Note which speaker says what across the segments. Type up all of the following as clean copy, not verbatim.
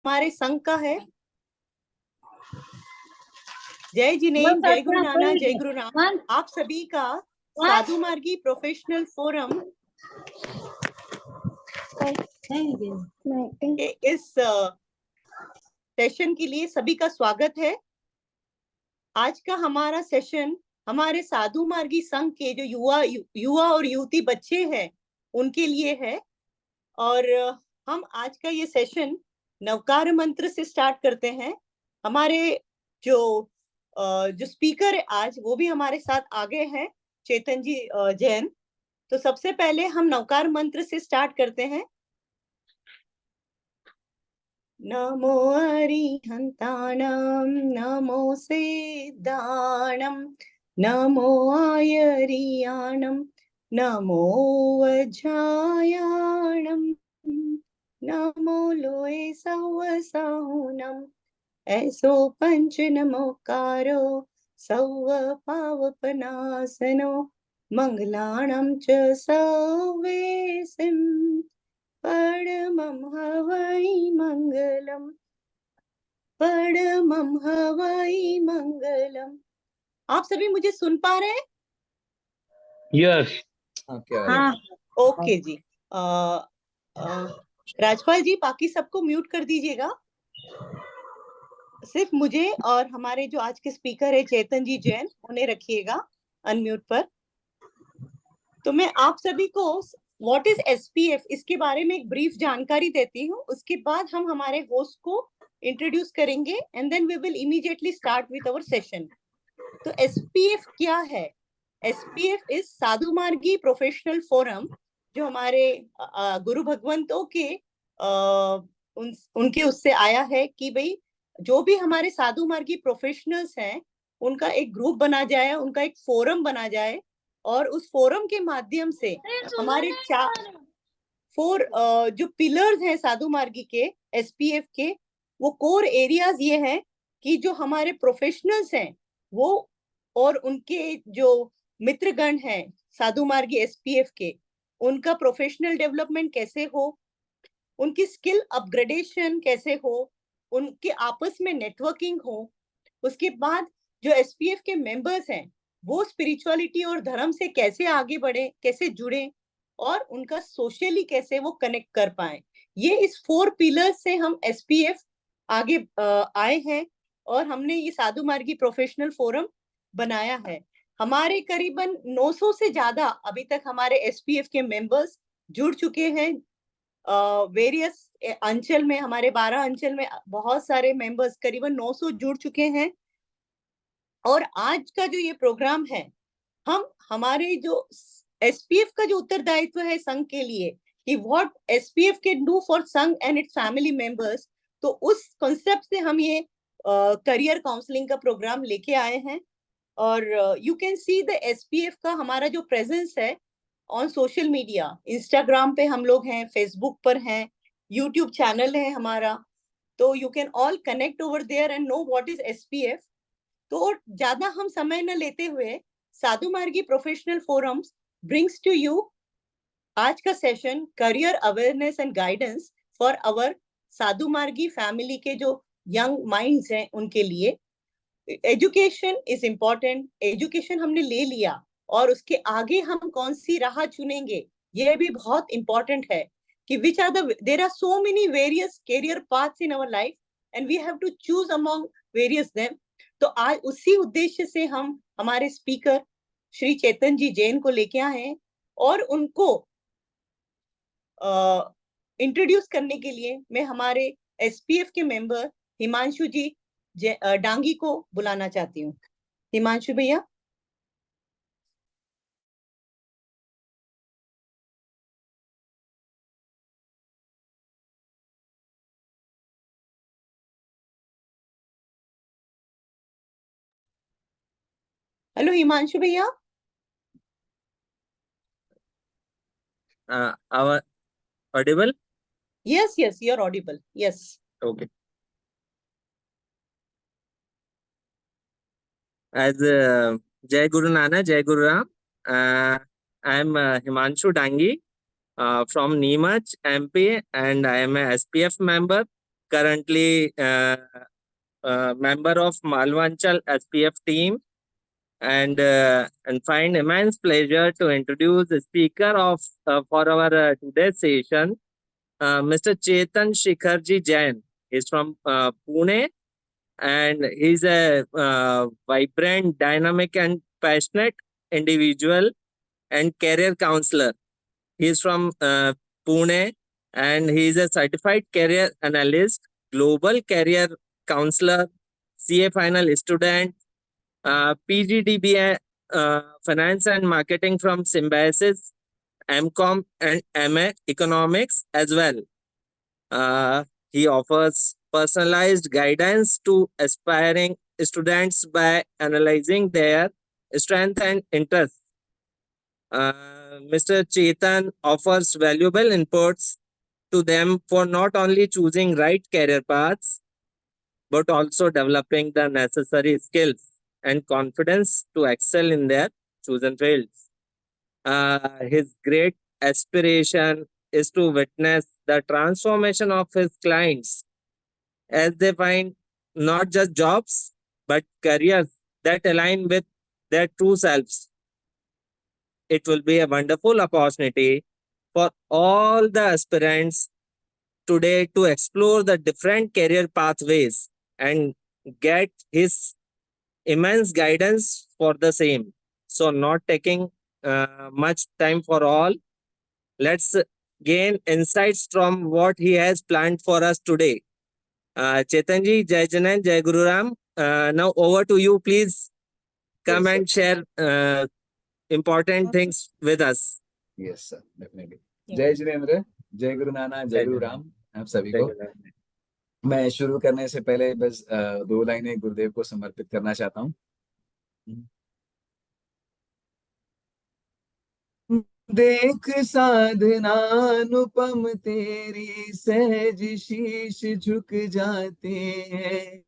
Speaker 1: हमारे संघ का है। जय जिनेन्द्र, जय गुरु नानक, जय गुरु राम। आप सभी का साधु मार्गी प्रोफेशनल फोरम के इस सेशन के लिए सभी का स्वागत है। आज का हमारा सेशन हमारे साधु मार्गी संघ के जो युवा और युवती बच्चे हैं उनके लिए है। और हम आज का ये सेशन नवकार मंत्र से स्टार्ट करते हैं। हमारे जो स्पीकर है आज वो भी हमारे साथ आगे हैं, चेतन जी जैन। तो सबसे पहले हम नवकार मंत्र से स्टार्ट करते हैं। नमो अरिहंताणं, नमो सिद्धाणं, नमो आयरियाणं, नमो वज्रायाणं, नमो लोए सवसाहुनम। ऐसो पंच नमोकारो सव पावपनासनो, मंगलाणं च सवेसिं परमं हवै मंगलम, परमं हवै मंगलम। आप सभी मुझे सुन पा रहे हैं?
Speaker 2: यस।
Speaker 1: हाँ, ओके जी। राजपाल जी बाकी सबको म्यूट कर दीजिएगा, सिर्फ मुझे और हमारे जो आज के स्पीकर है चेतन जी जैन उन्हें रखिएगा अनम्यूट पर। तो मैं आप सभी को व्हाट इज एसपीएफ इसके बारे में एक ब्रीफ जानकारी देती हूँ। उसके बाद हम हमारे होस्ट को इंट्रोड्यूस करेंगे and then we will immediately start with our session. तो एसपीएफ क्या है? SPF is Sadhu Margi professional forum, जो हमारे गुरु भगवंतों के उनके उससे आया है कि भाई जो भी हमारे साधु मार्गी प्रोफेशनल्स हैं उनका एक ग्रुप बना जाए, उनका एक फोरम बना जाए, और उस फोरम के माध्यम से हमारे फोर जो पिलर्स हैं साधु मार्गी के एसपीएफ के, वो कोर एरियाज ये हैं कि जो हमारे प्रोफेशनल्स हैं वो और उनके जो मित्रगण हैं साधु मार्गी एसपीएफ के, उनका प्रोफेशनल डेवलपमेंट कैसे हो, उनकी स्किल अपग्रेडेशन कैसे हो, उनके आपस में नेटवर्किंग हो। उसके बाद जो एसपीएफ के मेंबर्स हैं वो स्पिरिचुअलिटी और धर्म से कैसे आगे बढ़े, कैसे जुड़े, और उनका सोशली कैसे वो कनेक्ट कर पाए। ये इस 4 पिलर्स से हम एसपीएफ आगे आए हैं और हमने ये साधु मार्गी प्रोफेशनल फोरम बनाया है। हमारे करीबन 900 से ज्यादा अभी तक हमारे एसपीएफ के मेंबर्स जुड़ चुके हैं। वेरियस अंचल में, हमारे 12 अंचल में बहुत सारे मेंबर्स करीबन 900 जुड़ चुके हैं। और आज का जो ये प्रोग्राम है, हम हमारे जो एसपीएफ का जो उत्तरदायित्व है संघ के लिए कि what SPF can do for संघ एंड इट्स फैमिली मेंबर्स, तो उस कॉन्सेप्ट से हम ये करियर काउंसलिंग का प्रोग्राम लेके आए हैं। और you can see the SPF का हमारा जो प्रेजेंस है ऑन सोशल मीडिया, इंस्टाग्राम पे हम लोग हैं, फेसबुक पर हैं, यूट्यूब चैनल है हमारा, तो you can all connect over there and know what is SPF. तो ज्यादा हम समय न लेते हुए Sadhu Margi professional forums brings to you आज का session career awareness and guidance for our Sadhu Margi family के जो यंग माइंड्स हैं उनके लिए। एजुकेशन इज इम्पोर्टेंट, एजुकेशन हमने ले लिया और उसके आगे हम कौन सी राह चुनेंगे ये भी बहुत इंपॉर्टेंट है कि which are there are so many various career paths in our life and we have to choose among various them. तो आज उसी उद्देश्य से हम हमारे स्पीकर श्री चेतन जी जैन को लेके आए हैं और उनको इंट्रोड्यूस करने के लिए मैं हमारे एसपीएफ के मेंबर हिमांशु जी डांगी को बुलाना चाहती हूँ। हिमांशु भैया। हेलो हिमांशु भैया।
Speaker 2: Our audible?
Speaker 1: Yes, you're audible. Yes.
Speaker 2: Okay. As Jai Guru Nanak, Jai Guru Ram. I am Himanshu Dangi from Neemuch, MP, and I am a SPF member, currently member of Malvanchal SPF team, and find immense pleasure to introduce the speaker of for our today's session, Mr. Chetan Shikharji Jain. He's from Pune, and he's a vibrant, dynamic, and passionate individual and career counselor. He's from Pune, and he's a certified career analyst, global career counselor, CA final student, PGDBA finance and marketing from Symbiosis, MCOM and MA economics as well. He offers personalized guidance to aspiring students by analyzing their strength and interest. Mr. Chetan offers valuable inputs to them for not only choosing right career paths, but also developing the necessary skills and confidence to excel in their chosen fields. His great aspiration is to witness the transformation of his clients as they find not just jobs, but careers that align with their true selves. It will be a wonderful opportunity for all the aspirants today to explore the different career pathways and get his immense guidance for the same. So, not taking much time for all, let's gain insights from what he has planned for us today. Chetanji, Jai Janan, Jai Guru Ram. Now over to you. Please come
Speaker 3: Yes,
Speaker 2: and share important things with us.
Speaker 3: Yes sir, definitely.
Speaker 1: Yeah.
Speaker 3: जय जिनेंद्र, जय गुरु नानक, जय गुरु राम आप सभी को। मैं शुरू करने से पहले बस 2 लाइनें गुरुदेव को समर्पित करना चाहता हूँ। देख साधना अनुपम तेरी, सहज शीश झुक जाते हैं।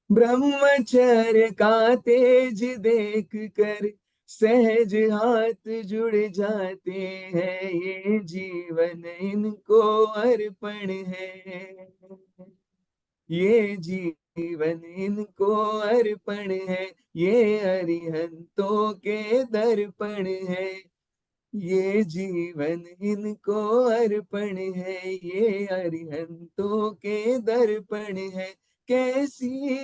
Speaker 3: ब्रह्मचर्य का तेज देख कर सहज हाथ जुड़ जाते हैं। ये जीवन इनको अर्पण है, ये जीवन इनको अर्पण है। ये अरिहंतों के दर्पण है, ये जीवन इनको अर्पण है। ये अरिहंतों के दर्पण है। कैसी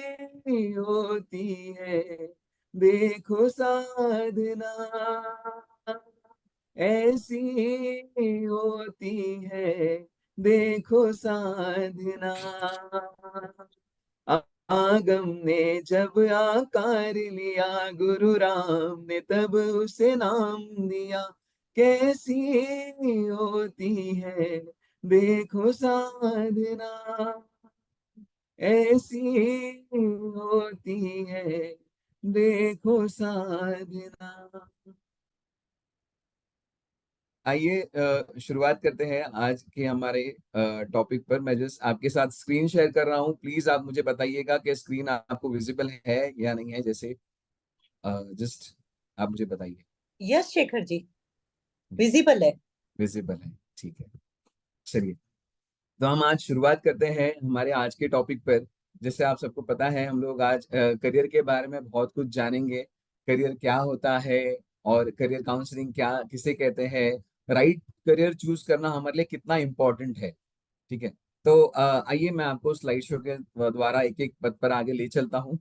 Speaker 3: होती है देखो साधना, ऐसी होती है देखो साधना। आगम ने जब आकार लिया, गुरु राम ने तब उसे नाम दिया। कैसी होती है देखो साधना, ऐसी होती है देखो साधना। आइए शुरुआत करते हैं आज के हमारे टॉपिक पर। मैं जस्ट आपके साथ स्क्रीन शेयर कर रहा हूं। प्लीज आप मुझे बताइएगा कि स्क्रीन आपको विजिबल है या नहीं है। जैसे जस्ट आप मुझे बताइए।
Speaker 1: यस शेखर जी, विजिबल है।
Speaker 3: विजिबल है, ठीक है। चलिए, तो हम आज शुरुआत करते हैं हमारे आज के टॉपिक पर। जैसे आप सबको पता है, हम लोग आज करियर के बारे में बहुत कुछ जानेंगे। करियर क्या होता है और करियर काउंसलिंग क्या किसे कहते हैं, राइट करियर चूज करना हमारे लिए कितना इम्पोर्टेंट है। ठीक है, तो आइए मैं आपको स्लाइड शो के द्वारा एक एक पद पर आगे ले चलता हूँ।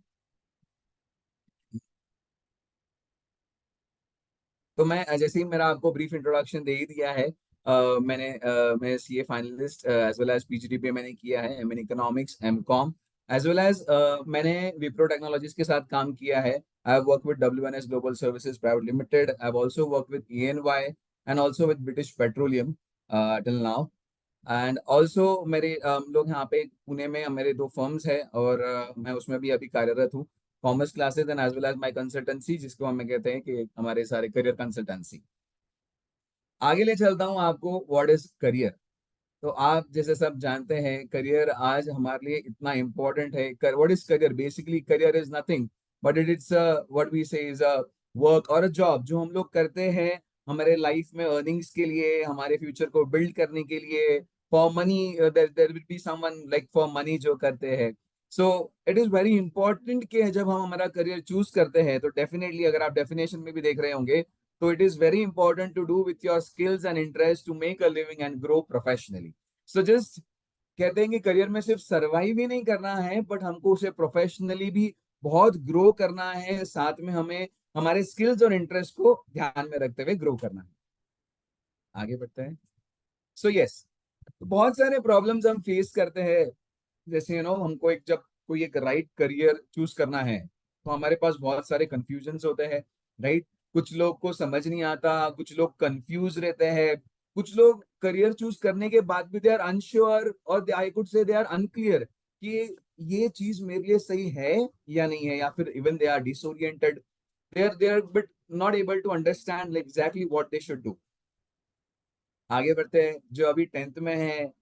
Speaker 3: तो मैं जैसे ही मेरा आपको ब्रीफ इंट्रोडक्शन दे ही दिया है। मैं CA finalist as well as PGDPA मैंने किया है, M in economics, MCom, as well as मैंने विप्रो टेक्नोलॉजीज के साथ काम किया है। I have work with WNS global services private limited. I have also work with ENY and also with British petroleum till now. And also मेरे लोग यहाँ पे पुणे में मेरे 2 फर्म्स है और मैं उसमें भी अभी कार्यरत हूँ। Commerce classes and as well as my consultancy, जिसको हम कहते हैं कि हमारे सारे करियर कंसल्टेंसी। आगे ले चलता हूँ आपको व्हाट इज करियर। तो आप जैसे सब जानते हैं, करियर आज हमारे लिए इतना इम्पोर्टेंट है। What is career? Basically career is nothing but it's what we say is a work और अ जॉब जो हम लोग करते हैं हमारे लाइफ में अर्निंग्स के लिए, हमारे फ्यूचर को बिल्ड करने के लिए, for money, there will be someone like for money जो करते हैं। So it is very important कि जब हम हमारा करियर चूज करते हैं तो डेफिनेटली, अगर आप डेफिनेशन में भी देख रहे होंगे, तो it is very important to do with your skills and interest to make a living and grow professionally. So just कहते हैं कि करियर में सिर्फ सर्वाइव ही नहीं करना है, बट हमको उसे प्रोफेशनली भी बहुत ग्रो करना है, साथ में हमें हमारे स्किल्स और इंटरेस्ट को ध्यान में रखते हुए ग्रो करना है। आगे बढ़ते हैं। सो यस, बहुत सारे प्रॉब्लम्स हम फेस करते हैं, जैसे हमको एक जब कोई एक राइट करियर चूज करना है तो हमारे पास बहुत सारे कंफ्यूजन्स होते हैं, राइट। कुछ लोग को समझ नहीं आता, कुछ लोग कंफ्यूज रहते हैं, कुछ लोग करियर चूज करने के बाद भी दे आर अनश्योर, और आई कुड से दे आर अनक्लियर कि ये चीज मेरे लिए सही है या नहीं है, या फिर even they are disoriented, they are but not able to understand exactly what they should do. आगे बढ़ते हैं। जो अभी 10th में है,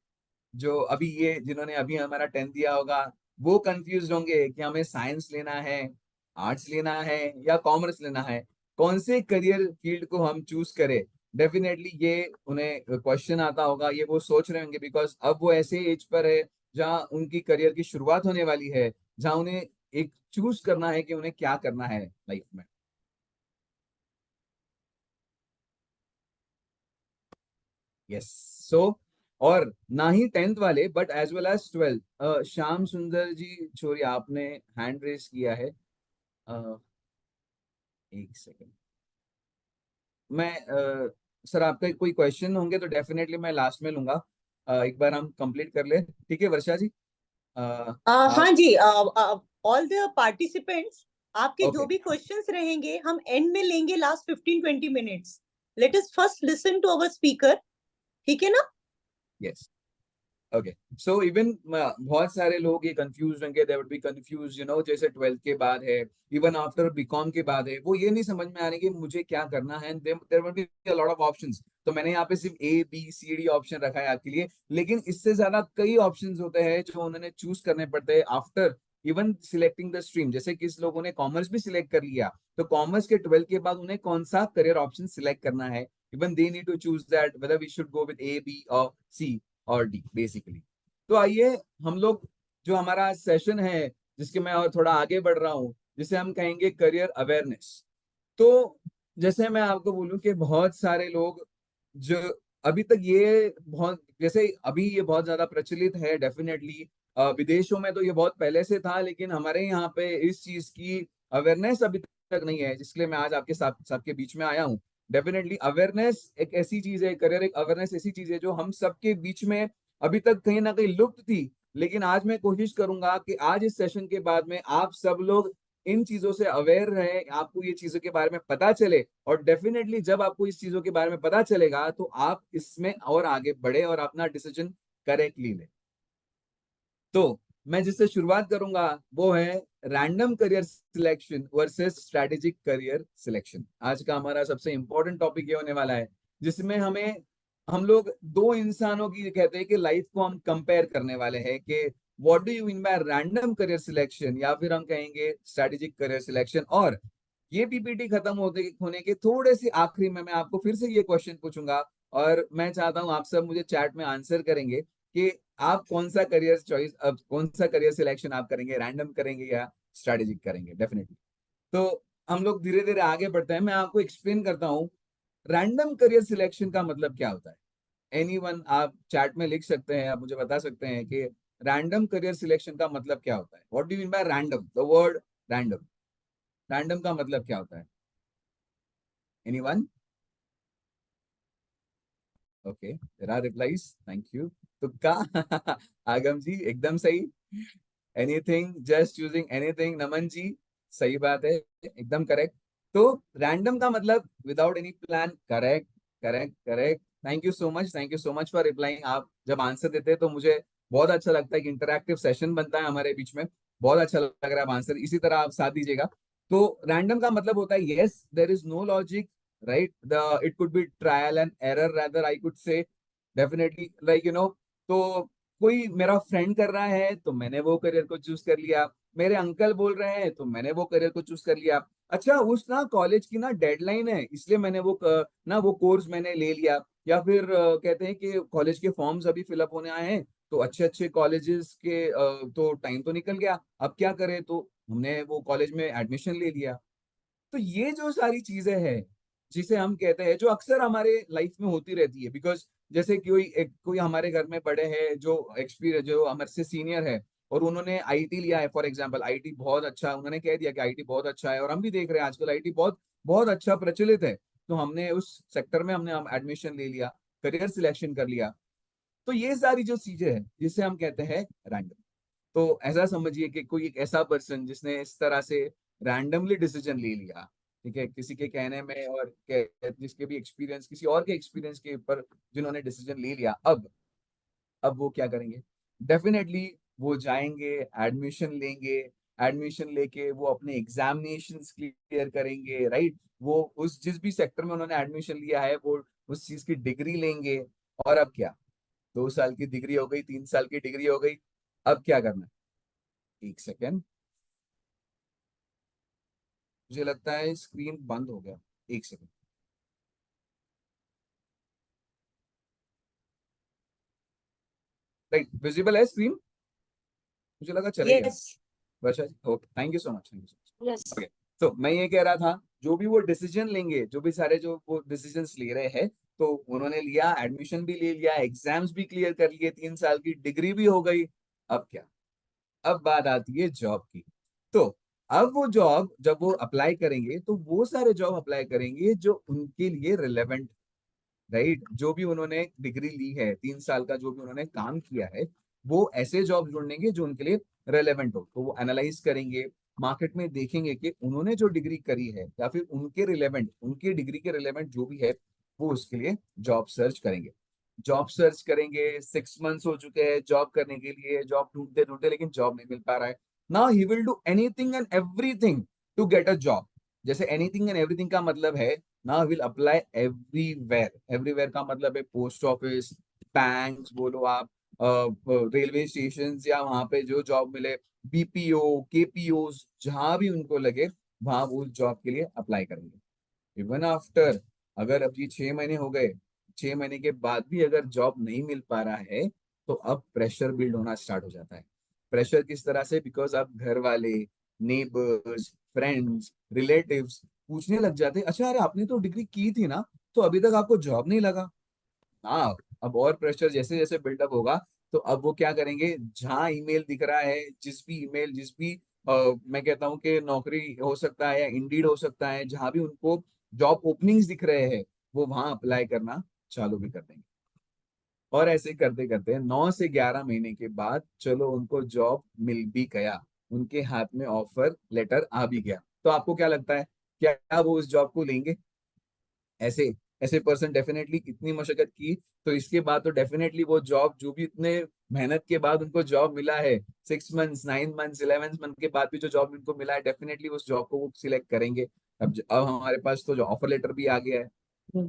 Speaker 3: जो अभी ये जिन्होंने अभी हमारा 10th दिया होगा, वो कंफ्यूज होंगे कि हमें साइंस लेना है, आर्ट्स लेना है या कॉमर्स लेना है, कौन से करियर फील्ड को हम चूज करें। डेफिनेटली ये उन्हें क्वेश्चन आता होगा, ये वो सोच रहे होंगे, बिकॉज अब वो ऐसे एज पर है जहाँ उनकी करियर की शुरुआत होने वाली है, जहाँ उन्हें एक चूज करना है कि उन्हें क्या करना है लाइफ में। यस। सो और ना ही 10th वाले but as well as 12th। Shyam Sundar ji छोरी, आपने हैंड रेस किया है। एक सेकंड, मैं सर आपका कोई क्वेश्चन होंगे तो डेफिनेटली मैं लास्ट में लूंगा। एक बार हम कंप्लीट कर ले, ठीक है वर्षा जी?
Speaker 1: हाँ
Speaker 3: आप
Speaker 1: जी, ऑल द पार्टिसिपेंट्स, आपके जो
Speaker 3: ओके।
Speaker 1: भी क्वेश्चंस रहेंगे हम एंड में लेंगे, last 15-20 minutes. Let us first listen to our speaker, ठीक है ना?
Speaker 3: यस। ओके। सो इवन बहुत सारे लोग ये कंफ्यूज होंगे, दे वुड बी कंफ्यूज, जैसे 12th के बाद है, इवन आफ्टर बीकॉम के बाद है, वो ये नहीं समझ में आ रही कि मुझे क्या करना है, there would be a lot of options. तो मैंने यहाँ पे सिर्फ A B C D option रखा है आपके लिए, लेकिन इससे ज्यादा कई ऑप्शंस होते हैं जो उन्होंने चूज करने पड़ते हैं after even selecting the stream. जैसे किस लोगों ने कॉमर्स भी सिलेक्ट कर लिया, तो कॉमर्स के 12th के बाद उन्हें कौन सा करियर ऑप्शन सिलेक्ट करना है, even they need to choose that whether we should go with A B और C और D बेसिकली। तो आइए हम लोग, जो हमारा सेशन है जिसके मैं और थोड़ा आगे बढ़ रहा हूँ, जिसे हम कहेंगे करियर अवेयरनेस। तो जैसे मैं आपको बोलूं कि बहुत सारे लोग जो अभी तक ये बहुत, जैसे अभी ये बहुत ज्यादा प्रचलित है डेफिनेटली, विदेशों में तो ये बहुत पहले से था, लेकिन हमारे यहाँ पे इस चीज की अवेयरनेस अभी तक नहीं है, जिसके मैं आज आपके साथ सबके बीच में आया हूँ। डेफिनेटली अवेयरनेस एक ऐसी चीज है, करियर एक अवेयरनेस ऐसी चीज है जो हम सबके बीच में अभी तक कहीं ना कहीं लुप्त थी। लेकिन आज मैं कोशिश करूंगा कि आज इस सेशन के बाद में आप सब लोग इन चीजों से अवेयर रहे, आपको ये चीजों के बारे में पता चले, और डेफिनेटली जब आपको इस चीजों के बारे में पता चलेगा तो आप इसमें और आगे बढ़े और अपना डिसीजन करेक्टली ले। तो मैं जिससे शुरुआत करूंगा वो है random career selection versus strategic career selection. आज का हमारा सबसे इंपॉर्टेंट टॉपिक ये होने वाला है, जिसमें हम लोग दो इंसानों की कहते हैं कि लाइफ को हम कंपेयर करने वाले हैं कि what do you mean by random career selection, या फिर हम कहेंगे स्ट्रेटेजिक करियर सिलेक्शन। और ये पीपीटी खत्म होने के थोड़े से आखिरी में मैं आपको फिर से ये क्वेश्चन पूछूंगा, और मैं चाहता हूं आप सब मुझे चैट में आंसर करेंगे कि आप कौन सा करियर चॉइस, अब कौन सा करियर सिलेक्शन आप करेंगे, रैंडम करेंगे या स्ट्रेटेजिक करेंगे डेफिनेटली। तो हम लोग धीरे धीरे आगे बढ़ते हैं, मैं आपको एक्सप्लेन करता हूँ रैंडम करियर सिलेक्शन का मतलब क्या होता है। एनीवन आप चैट में लिख सकते हैं, आप मुझे बता सकते हैं कि रैंडम करियर सिलेक्शन का मतलब क्या होता है। What do you mean by random, the word random, random का मतलब क्या होता है? Anyone? Okay, there are replies, thank you. तुक्का आगम जी एकदम सही। Anything, just choosing anything, Naman ji सही बात है, एकदम करेक्ट। तो रैंडम का मतलब without any plan, correct correct correct. Thank you so much, thank you so much for replying. आप जब आंसर देते हैं तो मुझे बहुत अच्छा लगता है कि इंटरैक्टिव सेशन बनता है हमारे बीच में, बहुत अच्छा लग रहा है। आप आंसर इसी तरह आप साथ दीजिएगा। तो रैंडम का मतलब होता है yes there is no logic, right, the it could be trial and error rather I could say, definitely like तो कोई मेरा फ्रेंड कर रहा है तो मैंने वो करियर को चूज कर लिया, मेरे अंकल बोल रहे हैं तो मैंने वो करियर को चूज कर लिया। अच्छा उस ना कॉलेज की ना डेडलाइन है इसलिए मैंने ना वो कोर्स मैंने ले लिया, या फिर कहते हैं कि कॉलेज के फॉर्म्स अभी फिलअप होने आए हैं, तो अच्छे अच्छे कॉलेजेस के तो टाइम तो निकल गया, अब क्या करें, तो हमने वो कॉलेज में एडमिशन ले लिया। तो ये जो सारी चीजें हैं जिसे हम कहते हैं, जो अक्सर हमारे लाइफ में होती रहती है, बिकॉज जैसे कोई हमारे घर में बड़े हैं जो एक्सपीरियंस, जो हमारे से सीनियर है, और उन्होंने आईटी लिया है, फॉर एग्जांपल आईटी बहुत अच्छा है, उन्होंने कह दिया कि आईटी बहुत अच्छा है, और हम भी देख रहे हैं आजकल आईटी बहुत बहुत अच्छा प्रचलित है, तो हमने उस सेक्टर में हमने एडमिशन ले लिया, करियर सिलेक्शन कर लिया। तो ये सारी जो चीजें हैं जिसे हम कहते हैं रैंडम। तो ऐसा समझिए कि कोई एक ऐसा पर्सन जिसने इस तरह से रैंडमली डिसीजन ले लिया, ठीक है, किसी के कहने में, और जिसके भी एक्सपीरियंस, किसी और के एक्सपीरियंस के ऊपर जिन्होंने डिसीजन ले लिया, अब वो क्या करेंगे? डेफिनेटली वो जाएंगे, एडमिशन लेंगे, एडमिशन लेके वो अपने एग्जामिनेशंस क्लियर करेंगे, राइट? वो उस जिस भी सेक्टर में उन्होंने एडमिशन लिया है वो उस चीज की डिग्री लेंगे। और अब क्या, 2 साल की डिग्री हो गई, 3 साल की डिग्री हो गई, अब क्या करना है? एक सेकेंड, मुझे लगता है स्क्रीन बंद हो गया, एक सेकेंड। राइट, विजिबल है स्क्रीन? मुझे लगा चले गया।
Speaker 1: Yes.
Speaker 3: Varsha ji, okay, thank you so much, thank you so much.
Speaker 1: Yes.
Speaker 3: Okay, तो मैं ये कह रहा था, जो भी वो डिसीजन लेंगे, जो भी सारे जो वो डिसीजंस ले रहे हैं, तो उन्होंने लिया, एडमिशन भी ले लिया, एग्जाम्स भी क्लियर कर लिए, 3 साल की डिग्री भी हो गई, अब क्या? अब बात आती है जॉब की। तो अब वो जॉब जब वो अप्लाई करेंगे, तो वो सारे जॉब अप्लाई करेंगे जो उनके लिए रिलेवेंट, राइट? जो भी उन्होंने डिग्री ली है, 3 साल का जो भी उन्होंने काम किया है, वो ऐसे जॉब ढूंढेंगे जो उनके लिए रेलेवेंट हो। तो वो एनालाइज करेंगे, मार्केट में देखेंगे कि उन्होंने जो डिग्री करी है या फिर उनके रिलेवेंट, उनकी डिग्री के रिलेवेंट जो भी है, वो उसके लिए जॉब सर्च करेंगे। जॉब सर्च करेंगे, 6 मंथ्स हो चुके हैं जॉब करने के लिए, जॉब ढूंढते ढूंढते, लेकिन जॉब नहीं मिल पा रहा है। Now he will do anything and everything to get a job. जैसे एनीथिंग एंड एवरीथिंग का मतलब है, now will apply everywhere। everywhere का मतलब है पोस्ट ऑफिस, बैंक बोलो आप, रेलवे स्टेशन, या वहां पे जो जॉब मिले, बीपीओ, केपीओ, जहां भी उनको लगे वहां वो जॉब के लिए अप्लाई करेंगे। इवन आफ्टर, अगर अब ये 6 महीने हो गए, 6 महीने के बाद भी अगर जॉब नहीं मिल पा रहा है, तो अब प्रेशर बिल्ड होना स्टार्ट हो जाता है। प्रेशर किस तरह से? बिकॉज अब घर वाले, नेबर्स, फ्रेंड्स, रिलेटिव्स पूछने लग जाते हैं, अच्छा अरे आपने तो डिग्री की थी ना, तो अभी तक आपको जॉब नहीं लगा। हाँ, अब और प्रेशर जैसे जैसे बिल्डअप होगा, तो अब वो क्या करेंगे, जहां ईमेल दिख रहा है, जिस भी ईमेल, जिस भी मैं कहता हूँ कि नौकरी हो सकता है या इंडीड हो सकता है, जहां भी उनको जॉब ओपनिंग्स दिख रहे हैं, वो वहां अप्लाई करना चालू भी कर देंगे। और ऐसे करते करते 9 से 11 महीने के बाद चलो उनको जॉब मिल भी गया, उनके हाथ में ऑफर लेटर आ भी गया, तो आपको क्या लगता है, क्या वो उस जॉब को लेंगे? ऐसे ऐसे पर्सन डेफिनेटली इतनी मशक्कत की, तो इसके बाद तो डेफिनेटली वो जॉब, जो भी इतने मेहनत के बाद उनको जॉब मिला है, 6 मंथ्स, 9 मंथ्स, 11 मंथ के बाद भी जो जॉब उनको मिला है, डेफिनेटली उस जॉब को वो सिलेक्ट करेंगे। अब हमारे पास तो जो ऑफर लेटर भी आ गया है,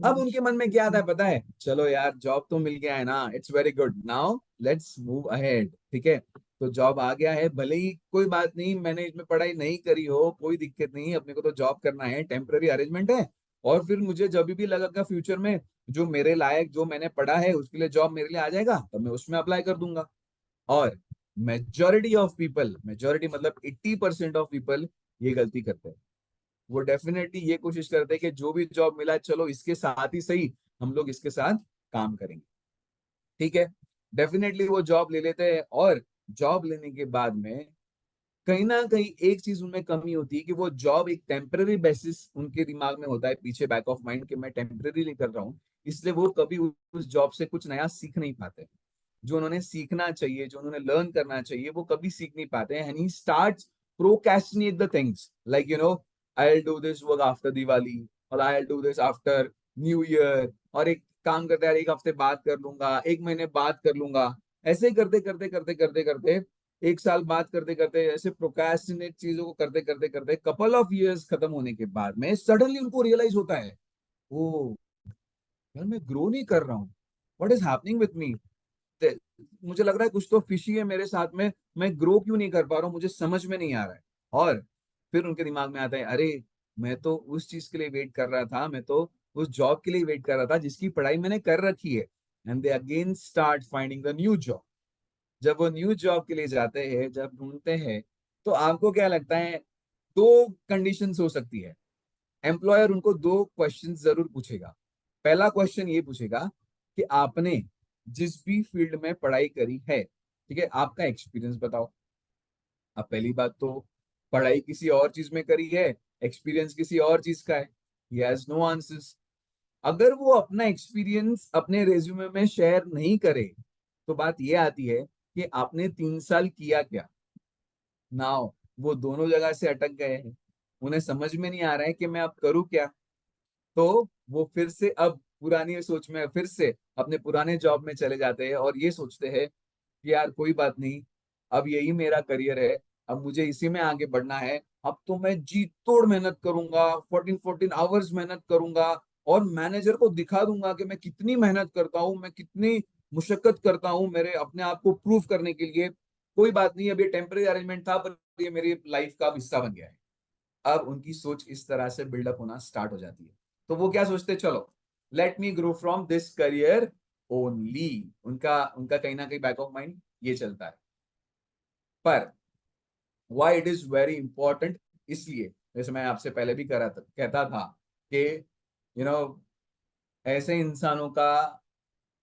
Speaker 3: अब उनके मन में क्या आता है पता है? चलो यार, जॉब तो मिल गया है ना, it's very good, now let's move ahead, ठीक है? तो जॉब आ गया है, भले ही कोई बात नहीं, मैंने इसमें पढ़ाई नहीं करी हो, कोई दिक्कत नहीं, अपने को तो जॉब करना है, टेम्पररी अरेंजमेंट है, और फिर मुझे जब भी लगेगा फ्यूचर में जो मेरे लायक, जो मैंने पढ़ा है उसके लिए जॉब मेरे लिए आ जाएगा, तो मैं उसमें अप्लाई कर दूंगा। और मेजोरिटी ऑफ पीपल, मेजोरिटी मतलब 80% ऑफ पीपल ये गलती करते हैं। वो डेफिनेटली ये कोशिश करते हैं कि जो भी जॉब मिला है, चलो इसके साथ ही सही, हम लोग इसके साथ काम करेंगे, ठीक है? डेफिनेटली वो जॉब ले लेते हैं, और जॉब लेने के बाद में कहीं ना कहीं एक चीज उनमें कमी होती है कि वो जॉब एक टेम्पररी बेसिस उनके दिमाग में होता है, पीछे बैक ऑफ माइंड, कि मैं टेम्पररी कर रहा हूँ, इसलिए वो कभी उस जॉब से कुछ नया सीख नहीं पाते। जो उन्होंने सीखना चाहिए, जो उन्होंने लर्न करना चाहिए, वो कभी सीख नहीं पाते हैं, and he starts procrastinate the things, like I will do this work after Diwali, और I will do this after new year, और एक काम करते यार, एक हफ्ते बाद कर लूंगा, एक महीने बाद कर लूंगा, ऐसे ही करते करते करते करते करते, एक साल बाद करते करते, ऐसे प्रोक्रेस्टिनेट चीजों को करते करते करते, कपल ऑफ इयर्स खत्म होने के बाद में सडनली उनको रियलाइज होता है, ओ यार, मैं ग्रो नहीं कर रहा हूँ, what is happening with me? मुझे लग रहा है कुछ तो फिशी है मेरे साथ में, मैं ग्रो क्यों नहीं कर पा रहा हूँ, मुझे समझ में नहीं आ रहा है। और फिर उनके दिमाग में आता है, अरे मैं तो उस चीज के लिए वेट कर रहा था, मैं तो उस जॉब के लिए वेट कर रहा था जिसकी पढ़ाई मैंने कर रखी है, and they again start finding the new job. जब वो न्यू जॉब के लिए जाते हैं, जब ढूंढते हैं, तो आपको क्या लगता है, दो कंडीशंस हो सकती है। एम्प्लॉयर उनको दो क्वेश्चन जरूर पूछेगा। पहला क्वेश्चन ये पूछेगा कि आपने जिस भी फील्ड में पढ़ाई करी है, ठीक है, आपका एक्सपीरियंस बताओ। अब पहली बात तो, पढ़ाई किसी और चीज में करी है, एक्सपीरियंस किसी और चीज का है, ही हैज नो आंसर्स। अगर वो अपना एक्सपीरियंस अपने रेज्यूमे में शेयर नहीं करे, तो बात ये आती है कि आपने 3 साल किया क्या। नाउ वो दोनों जगह से अटक गए हैं, उन्हें समझ में नहीं आ रहा है कि मैं अब करूँ क्या। तो वो फिर से अब पुरानी सोच में फिर से अपने पुराने जॉब में चले जाते हैं और ये सोचते हैं कि यार कोई बात नहीं, अब यही मेरा करियर है, अब मुझे इसी में आगे बढ़ना है। अब तो मैं जी तोड़ मेहनत करूंगा, 14 आवर्स मेहनत करूंगा, और मैनेजर को दिखा दूंगा कि मैं कितनी मेहनत करता हूँ, मैं कितनी मुशक्कत करता हूँ मेरे अपने आप को प्रूव करने के लिए। कोई बात नहीं, अब ये टेम्पररी अरेंजमेंट था, पर ये मेरी लाइफ का हिस्सा बन गया है। अब उनकी सोच इस तरह से बिल्डअप होना स्टार्ट हो जाती है। तो वो क्या सोचते हैं, चलो let me grow from this career only. उनका उनका कहीं ना कहीं बैक ऑफ माइंड ये चलता है। पर why it is very important, इसलिए जैसे मैं आपसे पहले भी कहता था कि यू नो ऐसे इंसानों का,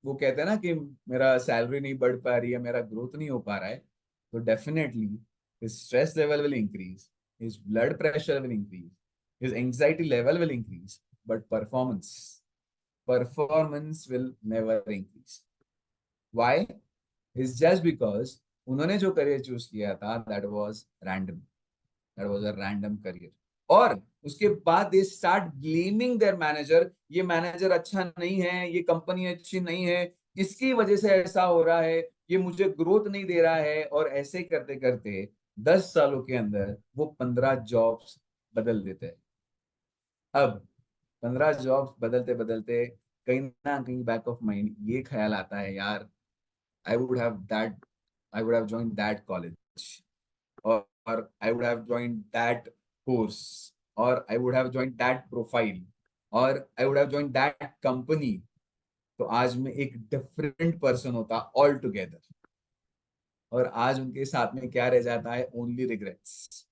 Speaker 3: वो कहते हैं ना कि मेरा सैलरी नहीं बढ़ पा रही है, मेरा ग्रोथ नहीं हो पा रहा है, तो definitely his stress level will increase, his blood pressure will increase, his anxiety level will increase, but performance will never increase. Why? It's just because उन्होंने जो करियर चूज किया था, that was a random career. और उसके बाद they start blaming there manager, ये manager अच्छा नहीं है, ये कंपनी अच्छी नहीं है, इसकी वजह से ऐसा हो रहा है, ये मुझे ग्रोथ नहीं दे रहा है। और ऐसे करते करते 10 सालों के अंदर वो 15 जॉब्स बदल देते हैं। अब 15 जॉब्स बदलते बदलते कहीं ना कहीं बैक ऑफ माइंड ये ख्याल आता है, यार I would have that I would have join that college, or I would have joined that course, or I would have joined that profile, or I would have joined that company, तो आज मैं एक different person होता all together. और आज उनके साथ में क्या रह जाता है, ओनली रिग्रेट्स,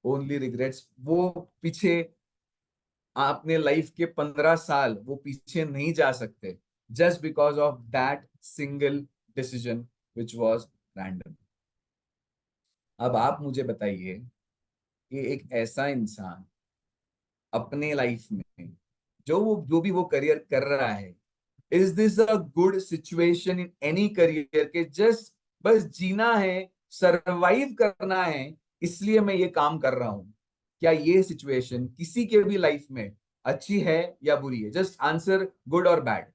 Speaker 3: ओनली रिग्रेट्स। वो पीछे अपने लाइफ के 15 साल वो पीछे नहीं जा सकते, just because of that single decision which was random. अब आप मुझे बताइए कि एक ऐसा इंसान अपने लाइफ में जो भी वो करियर कर रहा है, is this a good situation in any career के जस्ट बस जीना है, सरवाइव करना है, इसलिए मैं ये काम कर रहा हूं। क्या ये सिचुएशन किसी के भी लाइफ में अच्छी है या बुरी है? जस्ट आंसर गुड और bad.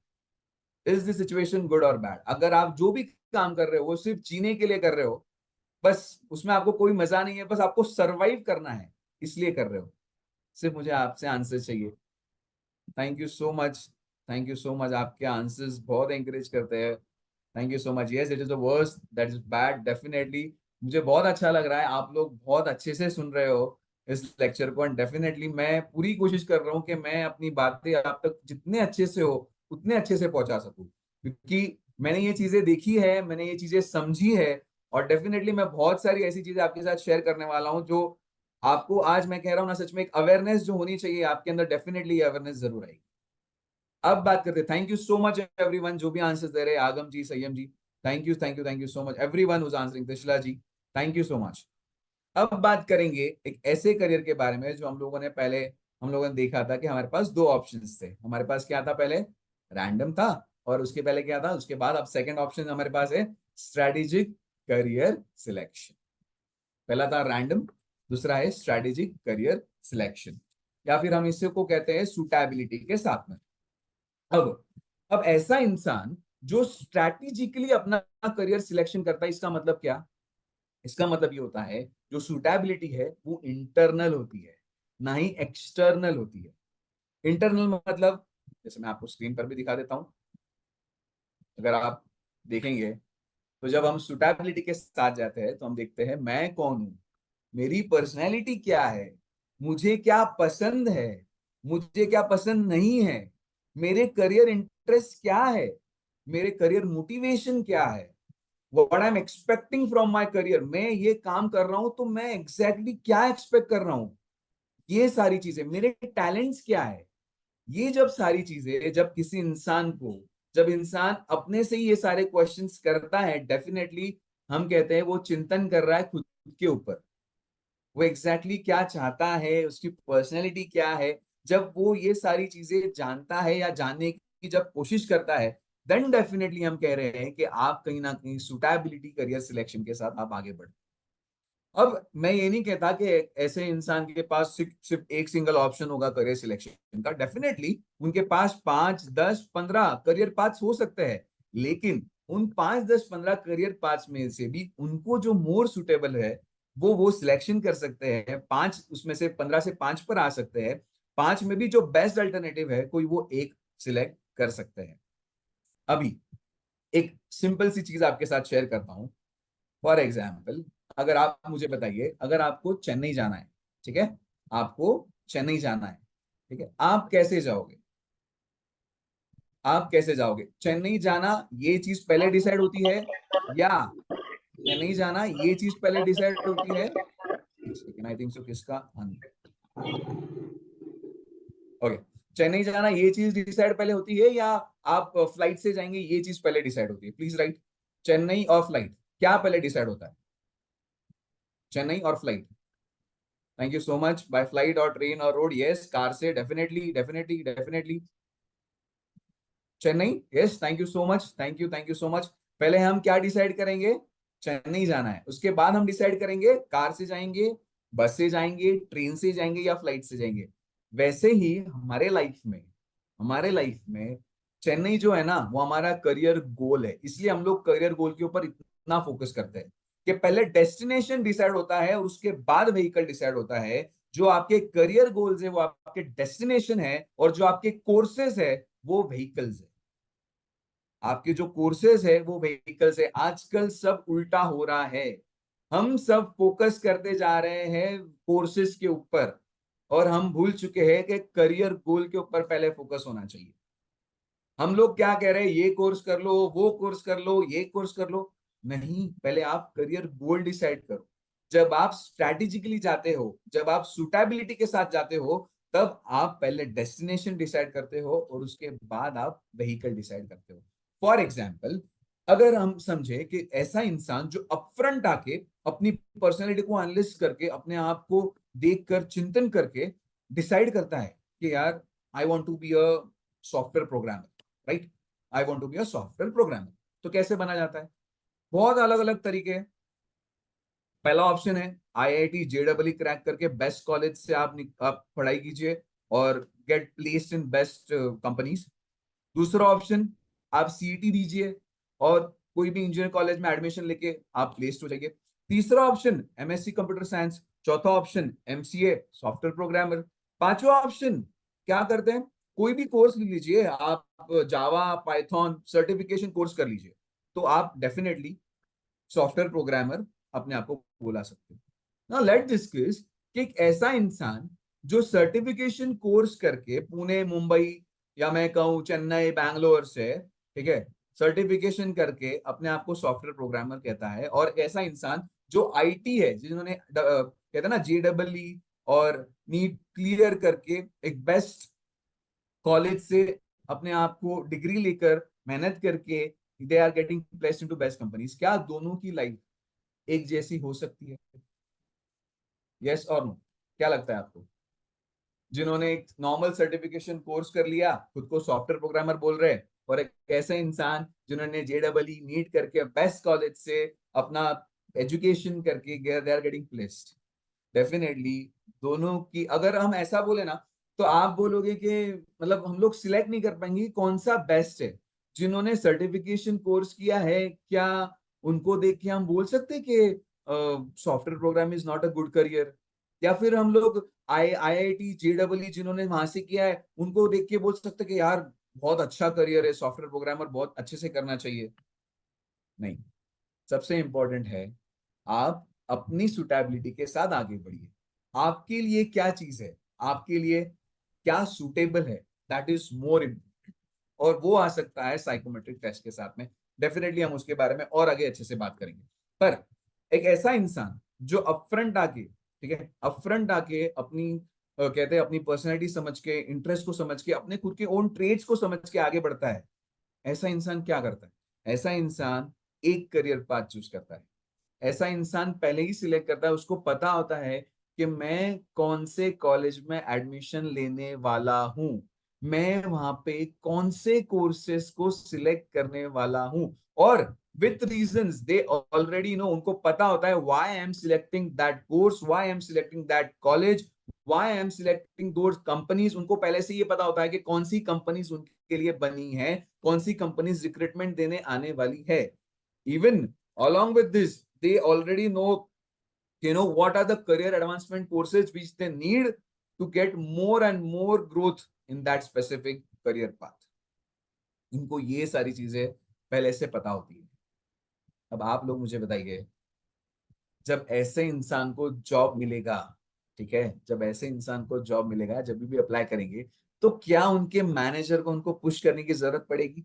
Speaker 3: Is this situation good और बैड? अगर आप जो भी काम कर रहे हो वो सिर्फ जीने के लिए कर रहे हो, बस उसमें आपको कोई मजा नहीं है, बस आपको सरवाइव करना है इसलिए कर रहे हो, सिर्फ मुझे आपसे आंसर चाहिए। Thank you so much, thank you so much, आपके आंसर्स बहुत एंकरेज करते हैं। Thank you so much. Yes, it is the worst, that is bad, definitely. मुझे बहुत अच्छा लग रहा है, आप लोग बहुत अच्छे से सुन रहे हो इस लेक्चर को, एंड डेफिनेटली मैं पूरी कोशिश कर रहा हूँ कि मैं अपनी बातें आप तक जितने अच्छे से हो उतने अच्छे से पहुंचा सकूं, क्योंकि मैंने ये चीजें देखी है, मैंने ये चीजें समझी है, और डेफिनेटली मैं बहुत सारी ऐसी चीजें आपके साथ शेयर करने वाला हूँ जो आपको, आज मैं कह रहा हूँ ना, सच में एक अवेयरनेस जो होनी चाहिए आपके अंदर, डेफिनेटली अवेयरनेस जरूर आएगी। अब बात करते हैं, thank you so much everyone जो भी आंसर्स दे रहे हैं, Aagam ji, Sanyam ji, thank you so much everyone who's answering, Trishala ji, thank you so much. अब बात करेंगे एक ऐसे करियर के बारे में जो हम लोगों ने देखा था कि हमारे पास दो ऑप्शंस थे। हमारे पास क्या था, पहले रैंडम था, और उसके पहले क्या था, उसके बाद अब सेकंड ऑप्शन हमारे पास है स्ट्रेटेजिक करियर सिलेक्शन। पहला था रैंडम, दूसरा है स्ट्रेटेजिक करियर सिलेक्शन, या फिर हम इसे को कहते हैं सुटेबिलिटी के साथ में। अब ऐसा इंसान जो स्ट्रैटेजिकली अपना करियर सिलेक्शन करता है, इसका मतलब क्या? इसका मतलब ये होता है जो सूटेबिलिटी है वो इंटरनल होती है, ना ही एक्सटर्नल होती है। इंटरनल मतलब, जैसे मैं आपको स्क्रीन पर भी दिखा देता हूं, अगर आप देखेंगे तो जब हम सूटेबिलिटी के साथ जाते हैं तो हम देखते हैं मैं कौन हूं, मेरी पर्सनैलिटी क्या है, मुझे क्या पसंद है, मुझे क्या पसंद नहीं है, मेरे करियर इंटरेस्ट क्या है, मेरे करियर मोटिवेशन क्या है, what I am expecting from my career, मैं ये काम कर रहा हूं तो मैं एग्जैक्टली क्या एक्सपेक्ट कर रहा हूं, ये सारी चीजें, मेरे टैलेंट्स क्या है, ये जब सारी चीजें, जब किसी इंसान को, जब इंसान अपने से ही ये सारे क्वेश्चंस करता है, डेफिनेटली हम कहते हैं वो चिंतन कर रहा है खुद के ऊपर, वो एग्जैक्टली क्या चाहता है, उसकी पर्सनैलिटी क्या है। जब वो ये सारी चीजें जानता है या जानने की जब कोशिश करता है, देन डेफिनेटली हम कह रहे हैं कि आप कहीं ना कहीं सुटेबिलिटी करियर सिलेक्शन के साथ आप आगे बढ़। अब मैं ये नहीं कहता कि ऐसे इंसान के पास सिर्फ एक सिंगल ऑप्शन होगा करियर सिलेक्शन का, डेफिनेटली उनके पास 5, 10, 15 करियर पाथ्स हो सकते हैं, लेकिन उन 5, 10, 15 करियर पाथ्स में से भी उनको जो मोर सुटेबल है वो सिलेक्शन कर सकते हैं। 5 उसमें से 15 से 5 पर आ सकते हैं, 5 में भी जो बेस्ट अल्टरनेटिव है कोई वो एक सिलेक्ट कर सकते हैं। अभी एक सिंपल सी चीज आपके साथ शेयर करता हूं। फॉर एग्जाम्पल, अगर आप मुझे बताइए, अगर आपको चेन्नई जाना है, ठीक है, आपको चेन्नई जाना है, ठीक है, आप कैसे जाओगे, आप कैसे जाओगे? चेन्नई जाना ये चीज पहले डिसाइड होती है, या चेन्नई जाना ये चीज पहले डिसाइड होती है? एक सेकेंड, आई थिंक सो किसका, ओके, चेन्नई जाना ये चीज डिसाइड पहले होती है, या आप फ्लाइट से जाएंगे ये चीज पहले डिसाइड होती है? प्लीज राइट, चेन्नई और फ्लाइट, क्या पहले डिसाइड होता है? चेन्नई और flight. Thank you so much. By flight और ट्रेन और रोड? यस, कार से, definitely definitely definitely. Chennai, yes, thank you so much, thank you so much. पहले हम क्या डिसाइड करेंगे? चेन्नई जाना है, उसके बाद हम डिसाइड करेंगे कार से जाएंगे, बस से जाएंगे, ट्रेन से जाएंगे या फ्लाइट से जाएंगे। वैसे ही हमारे लाइफ में चेन्नई जो है ना, वो हमारा करियर गोल है, इसलिए हम लोग करियर गोल के ऊपर इतना फोकस करते हैं कि पहले डेस्टिनेशन डिसाइड होता है और उसके बाद व्हीकल डिसाइड होता है। जो आपके करियर गोल्स है वो आपके डेस्टिनेशन है, और जो आपके कोर्सेज है वो व्हीकल्स है। आपके जो कोर्सेज है वो व्हीकल्स है। आजकल सब उल्टा हो रहा है, हम सब फोकस करते जा रहे हैं कोर्सेज के ऊपर, और हम भूल चुके हैं कि करियर गोल के ऊपर पहले फोकस होना चाहिए। हम लोग क्या कह रहे हैं, ये कोर्स कर लो, वो कोर्स कर लो, ये कोर्स कर लो। नहीं, पहले आप करियर गोल डिसाइड करो। जब आप स्ट्रैटेजिकली जाते हो, जब आप सुटेबिलिटी के साथ जाते हो, तब आप पहले डेस्टिनेशन डिसाइड करते हो और उसके बाद आप व्हीकल डिसाइड करते हो। फॉर एग्जाम्पल, अगर हम समझे कि ऐसा इंसान जो अपफ्रंट आके अपनी पर्सनैलिटी को एनालिस करके, अपने आप को देखकर चिंतन करके डिसाइड करता है कि यार, I want to be a software programmer, right, I want to be a software programmer. तो कैसे बना जाता है? बहुत अलग अलग तरीके हैं। पहला ऑप्शन है आईआईटी जेईई क्रैक करके बेस्ट कॉलेज से आप पढ़ाई कीजिए और get placed in best companies. दूसरा ऑप्शन, आप सीईटी दीजिए और कोई भी इंजीनियर कॉलेज में एडमिशन लेके आप प्लेस्ड हो जाइए। तीसरा ऑप्शन एमएससी कंप्यूटर साइंस। चौथा ऑप्शन एमसीए सॉफ्टवेयर प्रोग्रामर। पांचवा ऑप्शन क्या करते हैं, कोई भी कोर्स ले लीजिए आप, जावा, पाइथन सर्टिफिकेशन कोर्स कर लीजिए, तो आप डेफिनेटली सॉफ्टवेयर प्रोग्रामर अपने आप को बुला सकते हो। नाउ लेट डिस्कस कि एक ऐसा इंसान जो सर्टिफिकेशन कोर्स करके पुणे, मुंबई, या मैं कहूँ चेन्नई, बैंगलोर से, ठीक है, सर्टिफिकेशन करके अपने आप को सॉफ्टवेयर प्रोग्रामर कहता है, और ऐसा इंसान जो आईटी है, जिन्होंने कहते हैं ना जेईई और नीट क्लियर करके एक बेस्ट कॉलेज से अपने आप को डिग्री लेकर मेहनत करके they are getting placed into best companies, क्या दोनों की लाइफ एक जैसी हो सकती है? यस और नो? क्या लगता है आपको? जिन्होंने एक नॉर्मल सर्टिफिकेशन कोर्स कर लिया, खुद को सॉफ्टवेयर प्रोग्रामर बोल रहे, और एक ऐसे इंसान जिन्होंने जेईई नीट करके बेस्ट कॉलेज से अपना एजुकेशन करके they are getting placed, definitely दोनों की अगर हम ऐसा बोले ना, तो आप बोलोगे कि मतलब हम लोग सिलेक्ट नहीं कर पाएंगे कौन सा बेस्ट है। जिन्होंने सर्टिफिकेशन कोर्स किया है, क्या उनको देख के हम बोल सकते हैं कि software program is not a good career? या फिर हम लोग आईआईटी जेईई जिन्होंने वहां से किया है, उनको देख के बोल सकते हैं कि यार बहुत अच्छा करियर है, सॉफ्टवेयर प्रोग्रामर बहुत अच्छे से करना चाहिए? नहीं, सबसे इंपॉर्टेंट है आप अपनी सुटेबिलिटी के साथ आगे बढ़िए। आपके लिए क्या चीज है, आपके लिए क्या सुटेबल है, दैट इज मोर इम्पोर्टेंट। और वो आ सकता है साइकोमेट्रिक टेस्ट के साथ में। डेफिनेटली हम उसके बारे में और आगे अच्छे से बात करेंगे। पर एक ऐसा इंसान जो अपफ्रंट आके, ठीक है, अपफ्रंट आके अपनी कहते हैं अपनी पर्सनैलिटी समझ के, इंटरेस्ट को समझ के, अपने खुद के ओन ट्रेड्स को समझ के आगे बढ़ता है, ऐसा इंसान क्या करता है? ऐसा इंसान एक करियर पाथ चूज करता है। ऐसा इंसान पहले ही सिलेक्ट करता है, उसको पता होता है कि मैं कौन से कॉलेज में एडमिशन लेने वाला हूं, मैं वहां पे कौन से कोर्सेस को सिलेक्ट करने वाला हूं, और with reasons they already know, उनको पता होता है why I am selecting that course, why I am selecting that college, why I am selecting those companies. उनको पहले से ये पता होता है कि कौन सी कंपनीज उनके लिए बनी है, कौन सी कंपनीज रिक्रूटमेंट देने आने वाली है। Even along with this, they already know, what are the career advancement courses which they need to get more and more growth in that specific career path. इनको ये सारी चीजें पहले से पता होती है। अब आप लोग मुझे बताइए, जब ऐसे इंसान को जॉब मिलेगा, ठीक है, जब ऐसे इंसान को जॉब मिलेगा, जब भी अप्लाई करेंगे, तो क्या उनके मैनेजर को उनको पुश करने की जरूरत पड़ेगी?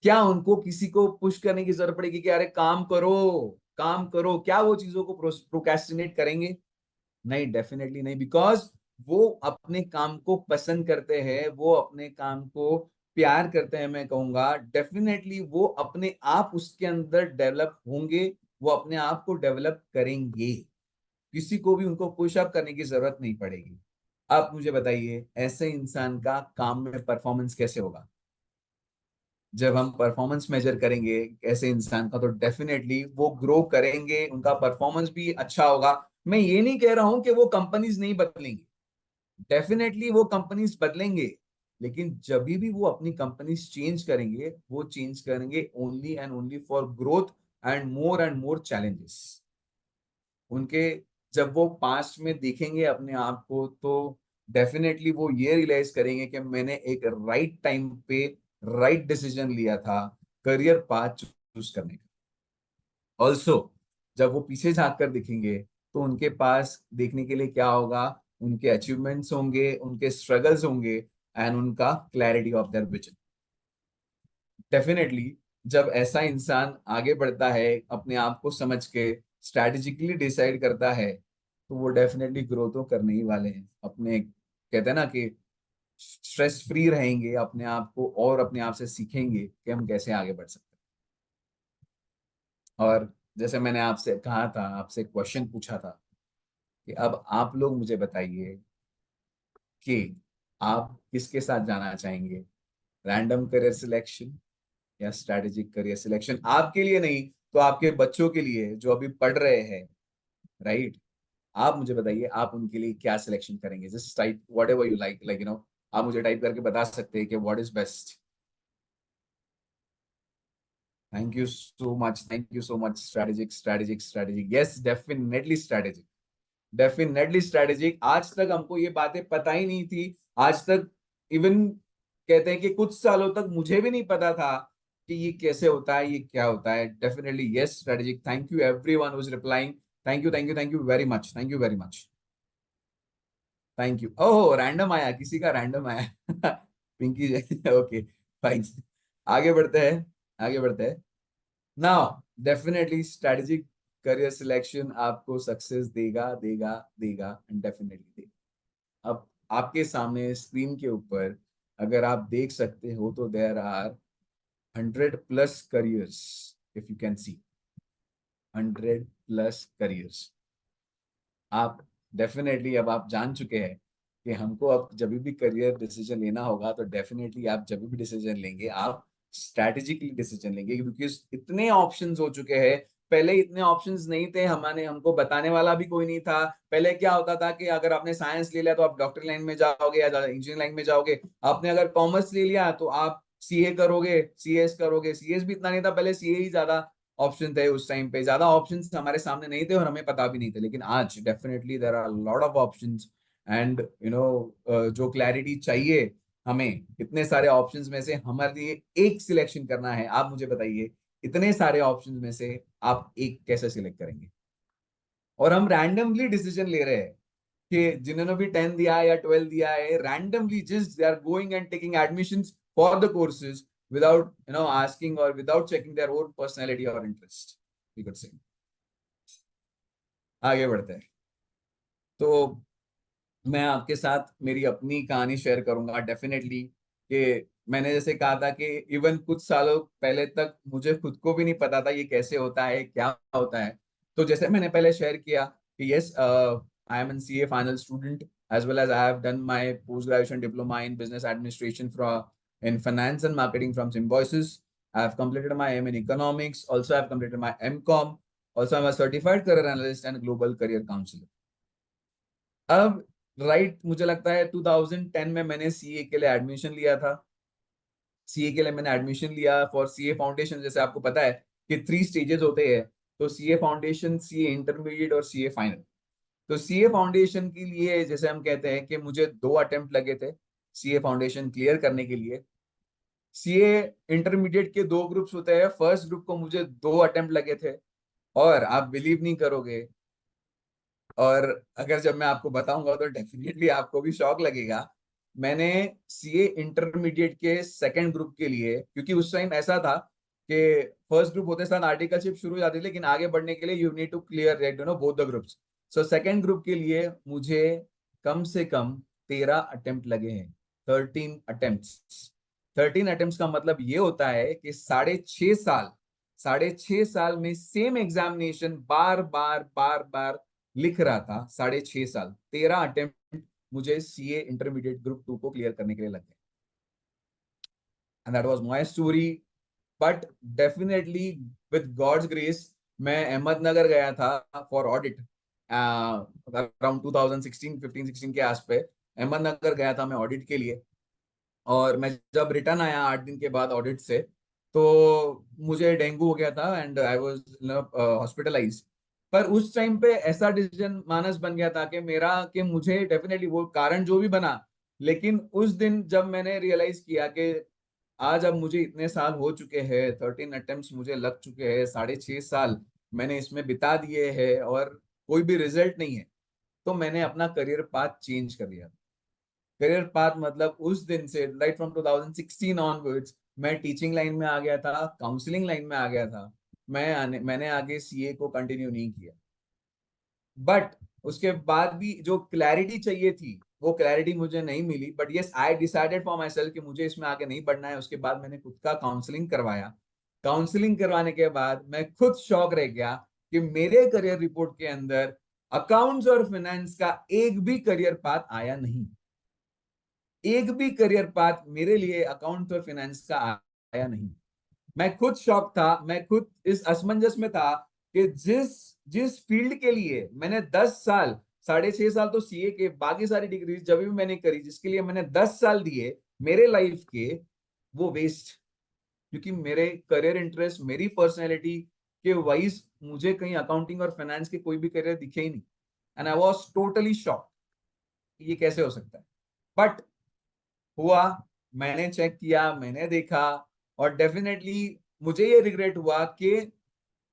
Speaker 3: क्या उनको किसी को पुश करने की जरूरत पड़ेगी कि अरे काम करो, काम करो? क्या वो चीजों को प्रोक्रेस्टिनेट करेंगे? नहीं, डेफिनेटली नहीं, बिकॉज वो अपने काम को पसंद करते हैं, वो अपने काम को प्यार करते हैं। मैं कहूंगा डेफिनेटली वो अपने आप उसके अंदर डेवलप होंगे, वो अपने आप को डेवलप करेंगे, किसी को भी उनको पुश अप करने की जरूरत नहीं पड़ेगी। आप मुझे बताइए, ऐसे इंसान का काम में परफॉर्मेंस कैसे होगा? जब हम परफॉर्मेंस मेजर करेंगे ऐसे इंसान का, तो डेफिनेटली वो ग्रो करेंगे, उनका परफॉर्मेंस भी अच्छा होगा। मैं ये नहीं कह रहा हूं कि वो कंपनीज नहीं बदलेंगी, डेफिनेटली वो कंपनीज बदलेंगे, लेकिन जब भी वो अपनी कंपनीज चेंज करेंगे, वो चेंज करेंगे only and only for growth and more challenges. उनके जब वो पास्ट में देखेंगे अपने आप को, तो डेफिनेटली वो ये रियलाइज करेंगे कि मैंने एक राइट टाइम पे राइट डिसीजन लिया था करियर पाथ चूज करने का। ऑल्सो जब वो पीछे झांक कर देखेंगे, तो उनके पास देखने के लिए क्या होगा? उनके अचीवमेंट्स होंगे, उनके स्ट्रगल्स होंगे, एंड उनका clarity of their vision. Definitely जब ऐसा इंसान आगे बढ़ता है, अपने आप को समझ के स्ट्रैटेजिकली डिसाइड करता है, तो वो डेफिनेटली ग्रो तो करने ही वाले हैं। अपने कहते हैं ना कि स्ट्रेस फ्री रहेंगे अपने आप को, और अपने आप से सीखेंगे कि हम कैसे आगे बढ़ सकते हैं। और जैसे मैंने आपसे कहा था, आपसे क्वेश्चन पूछा था कि अब आप लोग मुझे बताइए कि आप किसके साथ जाना चाहेंगे, रैंडम करियर सिलेक्शन या स्ट्रैटेजिक करियर सिलेक्शन? आपके लिए नहीं तो आपके बच्चों के लिए जो अभी पढ़ रहे हैं, राइट? आप मुझे बताइए, आप उनके लिए क्या सिलेक्शन करेंगे? Just type what ever you like आप मुझे टाइप करके बता सकते हैं कि what is best. Thank you so much, thank you so much. Strategic, strategic, strategic, yes definitely strategic, definitely strategic. आज तक हमको ये बातें पता ही नहीं थी। आज तक इवन कहते हैं कि कुछ सालों तक मुझे भी नहीं पता था कि ये कैसे होता है, ये क्या होता है। Definitely yes strategic. Thank you everyone who is replying. Thank you, thank you, thank you very much, thank you very much, thank you. Oh random आया, किसी का रैंडम आया। Pinky okay fine. आगे बढ़ते हैं, आगे बढ़ते हैं। Now definitely strategic career selection आपको सक्सेस देगा, देगा, देगा, एंड डेफिनेटली देगा। अब आपके सामने स्क्रीन के ऊपर अगर आप देख सकते हो, तो there are 100+ careers, if you can see 100+ careers। आप डेफिनेटली अब आप जान चुके हैं कि हमको अब जब भी करियर डिसीजन लेना होगा, तो डेफिनेटली आप जब भी डिसीजन लेंगे, आप स्ट्रैटेजिकली डिसीजन लेंगे, क्योंकि इतने ऑप्शंस हो चुके हैं। पहले इतने ऑप्शंस नहीं थे, हमको बताने वाला भी कोई नहीं था। पहले क्या होता था कि अगर आपने साइंस ले लिया तो आप डॉक्टर लाइन में जाओगे या इंजीनियरिंग लाइन में जाओगे। आपने अगर कॉमर्स ले लिया तो आप सीए करोगे, सीएस करोगे। सीएस भी इतना नहीं था पहले, सीए ही ज्यादा ऑप्शन थे उस टाइम पे। ज्यादा ऑप्शंस हमारे सामने नहीं थे और हमें पता भी नहीं थे, लेकिन आज definitely there are lot of options. And जो क्लैरिटी चाहिए हमें, इतने सारे ऑप्शंस में से हमारे लिए एक सिलेक्शन करना है। आप मुझे बताइए, इतने सारे ऑप्शंस में से आप एक कैसे सिलेक्ट करेंगे? और हम रैंडमली डिसीजन ले रहे हैं कि जिन्होंने भी 10 दिया है या 12 दिया है, randomly just they are going and taking admissions for the courses without asking or without checking their own personality or interest, we could say. आगे बढ़ते हैं। तो मैं आपके साथ मेरी अपनी कहानी शेयर करूंगा डेफिनेटली, कि मैंने जैसे कहा था कि इवन कुछ सालों पहले तक मुझे खुद को भी नहीं पता था ये कैसे होता है, क्या होता है। तो जैसे मैंने पहले शेयर किया कि yes, I am an CA final student as well as I have done my post-graduation diploma in business administration in finance and marketing from Symbiosis. I have completed my M in economics. Also, I have completed my MCom. Also, I'm a certified career analyst and global career counselor. अब मुझे लगता है 2010 में मैंने CA के लिए admission लिया था। सीए के लिए मैंने एडमिशन लिया फॉर सीए फाउंडेशन। जैसे आपको पता है कि 3 स्टेजेस होते हैं, तो सीए फाउंडेशन, सीए इंटरमीडिएट और सीए फाइनल। तो सीए फाउंडेशन के लिए जैसे हम कहते हैं कि मुझे 2 अटेम्प्ट लगे थे सीए फाउंडेशन क्लियर करने के लिए। सीए इंटरमीडिएट के 2 ग्रुप्स होते हैं। फर्स्ट ग्रुप को मुझे 2 अटेम्प्ट लगे थे, और आप बिलीव नहीं करोगे, और अगर जब मैं आपको बताऊंगा तो डेफिनेटली आपको भी शॉक लगेगा। मैंने सीए इंटरमीडिएट के सेकंड ग्रुप के लिए, क्योंकि उस टाइम ऐसा था कि फर्स्ट ग्रुप होते साथ आर्टिकलशिप शुरू हो जाती थी, लेकिन आगे बढ़ने के लिए you need to clear both the groups. So second group के लिए मुझे कम से कम 13 अटेम्प्ट लगे हैं। 13 अटेम्प्ट्स। 13 अटेम्प्ट्स का मतलब ये होता है कि 6.5 साल में सेम एग्जामिनेशन बार बार लिख रहा था। 6.5 साल, 13 अटेम्प्ट मुझे सीए इंटरमीडिएट ग्रुप 2 को क्लियर करने के लिए लगे। And that was my story. But definitely with God's grace मैं अहमदनगर गया था फॉर ऑडिट अराउंड 2016 के आस पे अहमदनगर गया था मैं ऑडिट के लिए। और मैं जब रिटर्न आया 8 दिन के बाद ऑडिट से, तो मुझे डेंगू हो गया था एंड आई वाज हॉस्पिटलाइज्ड। पर उस टाइम पे ऐसा डिसीजन मानस बन गया था कि मेरा, कि मुझे डेफिनेटली वो कारण जो भी बना, लेकिन उस दिन जब मैंने रियलाइज किया कि आज अब मुझे इतने साल हो चुके हैं, 13 अटेम्प्ट्स मुझे लग चुके हैं, 6.5 साल मैंने इसमें बिता दिए हैं और कोई भी रिजल्ट नहीं है, तो मैंने अपना करियर पाथ चेंज कर दिया। करियर पाथ मतलब उस दिन से राइट फ्रॉम 2016 ऑनवर्ड्स मैं टीचिंग लाइन में आ गया था, काउंसलिंग लाइन में आ गया था। मैंने आगे सीए को कंटिन्यू नहीं किया। बट उसके बाद भी जो क्लैरिटी चाहिए थी वो क्लैरिटी मुझे नहीं मिली। But yes, I decided for myself कि मुझे इसमें आगे नहीं बढ़ना है। उसके बाद मैंने खुद का काउंसलिंग करवाया। काउंसलिंग करवाने के बाद मैं खुद शॉक रह गया कि मेरे करियर रिपोर्ट के अंदर अकाउंट्स और फाइनेंस का एक भी करियर पाथ आया नहीं। एक भी करियर पाथ मेरे लिए अकाउंट और फाइनेंस का आया नहीं। मैं खुद शॉक था, मैं खुद इस असमंजस में था कि जिस फील्ड के लिए मैंने 10 साल, 6.5 साल तो सीए के, बाकी सारी डिग्रीज जब भी मैंने करी, जिसके लिए मैंने 10 साल दिए मेरे लाइफ के, वो वेस्ट। क्योंकि मेरे करियर इंटरेस्ट, मेरी पर्सनैलिटी के वाइज मुझे कहीं अकाउंटिंग और फाइनेंस के कोई भी करियर दिखे ही नहीं। And I was totally shock, ये कैसे हो सकता है। बट हुआ, मैंने चेक किया, मैंने देखा, और डेफिनेटली मुझे ये रिग्रेट हुआ कि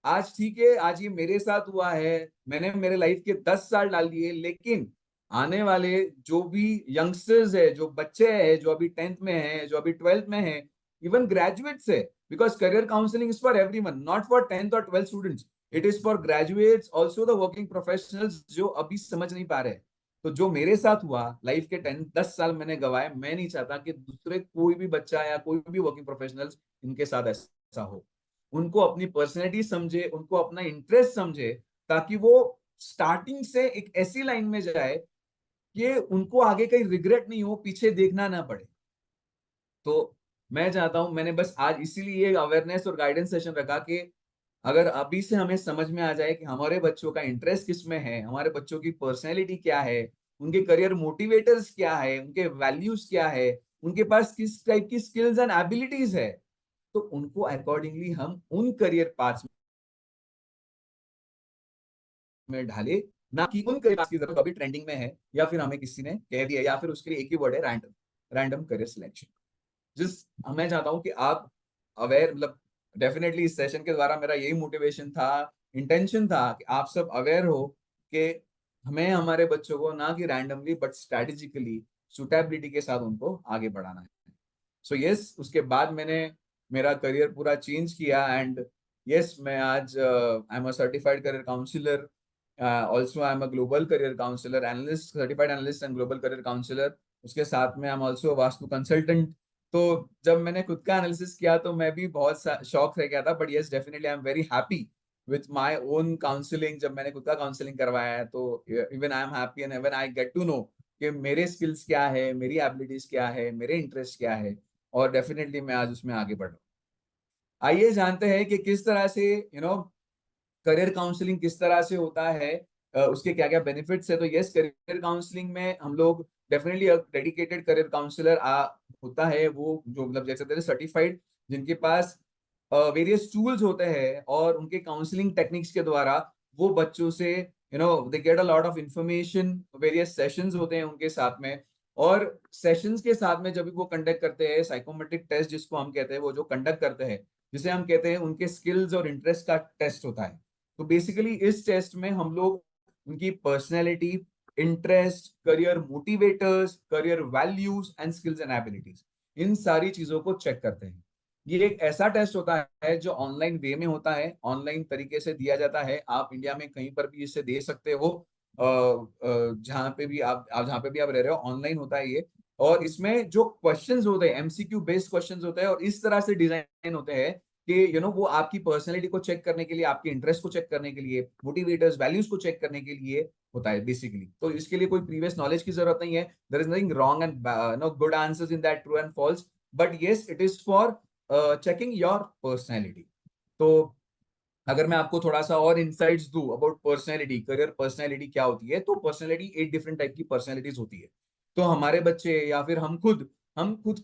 Speaker 3: आज ठीक है, आज ये मेरे साथ हुआ है, मैंने मेरे लाइफ के 10 साल डाल दिए, लेकिन आने वाले जो भी यंगस्टर्स है, जो बच्चे हैं, जो अभी 10th में है, जो अभी 12th में है, इवन ग्रेजुएट्स है, because career counselling is for everyone, not for 10th और 12th students, it is for graduates, also the working professionals जो अभी समझ नहीं पा रहे। तो जो मेरे साथ हुआ, लाइफ के 10 साल मैंने गवाए, मैं नहीं चाहता कि दूसरे कोई भी बच्चा या कोई भी वर्किंग प्रोफेशनल्स इनके साथ ऐसा हो। उनको अपनी पर्सनैलिटी समझे, उनको अपना इंटरेस्ट समझे, ताकि वो स्टार्टिंग से एक ऐसी लाइन में जाए कि उनको आगे कहीं रिग्रेट नहीं हो, पीछे देखना ना पड़े। तो मैं चाहता हूं, मैंने बस आज इसीलिए अवेयरनेस और गाइडेंस सेशन रखा कि अगर अभी से हमें समझ में आ जाए कि हमारे बच्चों का इंटरेस्ट किस में है, हमारे बच्चों की पर्सनैलिटी क्या है, उनके करियर मोटिवेटर्स क्या है, उनके वैल्यूज क्या है, उनके पास किस टाइप की स्किल्स एंड एबिलिटीज है, तो उनको अकॉर्डिंगली हम उन करियर पाथ्स में ढाले, ना कि उन करियर पाथ्स की जरूरत अभी ट्रेंडिंग में है, या फिर हमें किसी ने कह दिया, या फिर उसके लिए एक ही वर्ड है, रैंडम करियर सिलेक्शन। मैं चाहता हूं कि आप अवेयर, मतलब डेफिनेटली इस सेशन के द्वारा मेरा यही मोटिवेशन था, इंटेंशन था कि आप सब अवेयर हो कि हमें हमारे बच्चों को ना कि रैंडमली बट स्ट्रेटेजिकली, सुटेबिलिटी के साथ उनको आगे बढ़ाना है। सो यस, उसके बाद मैंने मेरा करियर पूरा चेंज किया एंड यस, मैं आज I am a certified career counsellor, also I am a global career counsellor analyst, certified analyst and global career counsellor. उसके साथ में I am also vastu consultant. तो जब मैंने खुद का एनालिसिस किया तो मैं भी बहुत शॉक रह गया था, but yes definitely I am very happy with my own counselling. जब मैंने खुद का काउंसलिंग करवाया है तो even I am happy and even I get to know कि मेरे स्किल्स क्या है, मेरी एबिलिटीज क्या है, मेरे इंटरेस्ट क्या है, और डेफिनेटली मैं आज उसमें आगे बढ़ रहा हूँ। आइए जानते हैं कि किस तरह से करियर काउंसलिंग किस तरह से होता है, उसके क्या क्या बेनिफिट्स है। तो यस, करियर काउंसलिंग में हम लोग डेफिनेटली डेडिकेटेड करियर काउंसलर होता है, वो जो मतलब जैसे सर्टिफाइड, जिनके पास वेरियस टूल्स होते हैं और उनके काउंसलिंग टेक्निक्स के द्वारा वो बच्चों से they get a lot of information. Various sessions होते हैं उनके साथ में, और सेशंस के साथ में जब भी वो कंडक्ट करते हैं साइकोमेट्रिक टेस्ट जिसको हम कहते हैं, वो जो कंडक्ट करते हैं, जिसे हम कहते हैं उनके स्किल्स और इंटरेस्ट का टेस्ट होता है। तो बेसिकली इस टेस्ट में हम लोग उनकी personality, interest, career motivators, career values and skills and abilities, इन सारी चीजों को चेक करते हैं। ये एक ऐसा टेस्ट होता है जो ऑनलाइन वे में होता है, ऑनलाइन तरीके से दिया जाता है। आप इंडिया में कहीं पर भी इसे दे सकते हो, जहाँ पे भी आप जहाँ पे भी आप रह रहे हो, ऑनलाइन होता है ये। और इसमें जो क्वेश्चंस होते हैं एमसीक्यू बेस्ड क्वेश्चंस होते हैं, और इस तरह से डिजाइन होते हैं कि वो आपकी पर्सनैलिटी को चेक करने के लिए, आपके इंटरेस्ट को चेक करने के लिए, मोटिवेटर्स वैल्यूज को चेक करने के लिए होता है बेसिकली। तो इसके लिए कोई प्रीवियस नॉलेज की जरूरत नहीं है। There is nothing wrong and no good answers in that, true and false, but yes it is for checking your personality. तो अगर मैं आपको थोड़ा सा और इनसाइट्स दूं अबाउट पर्सनैलिटी, करियर पर्सनैलिटी क्या होती है, तो पर्सनैलिटी 8 डिफरेंट टाइप की पर्सनैलिटीज होती है। तो हमारे बच्चे या फिर हम खुद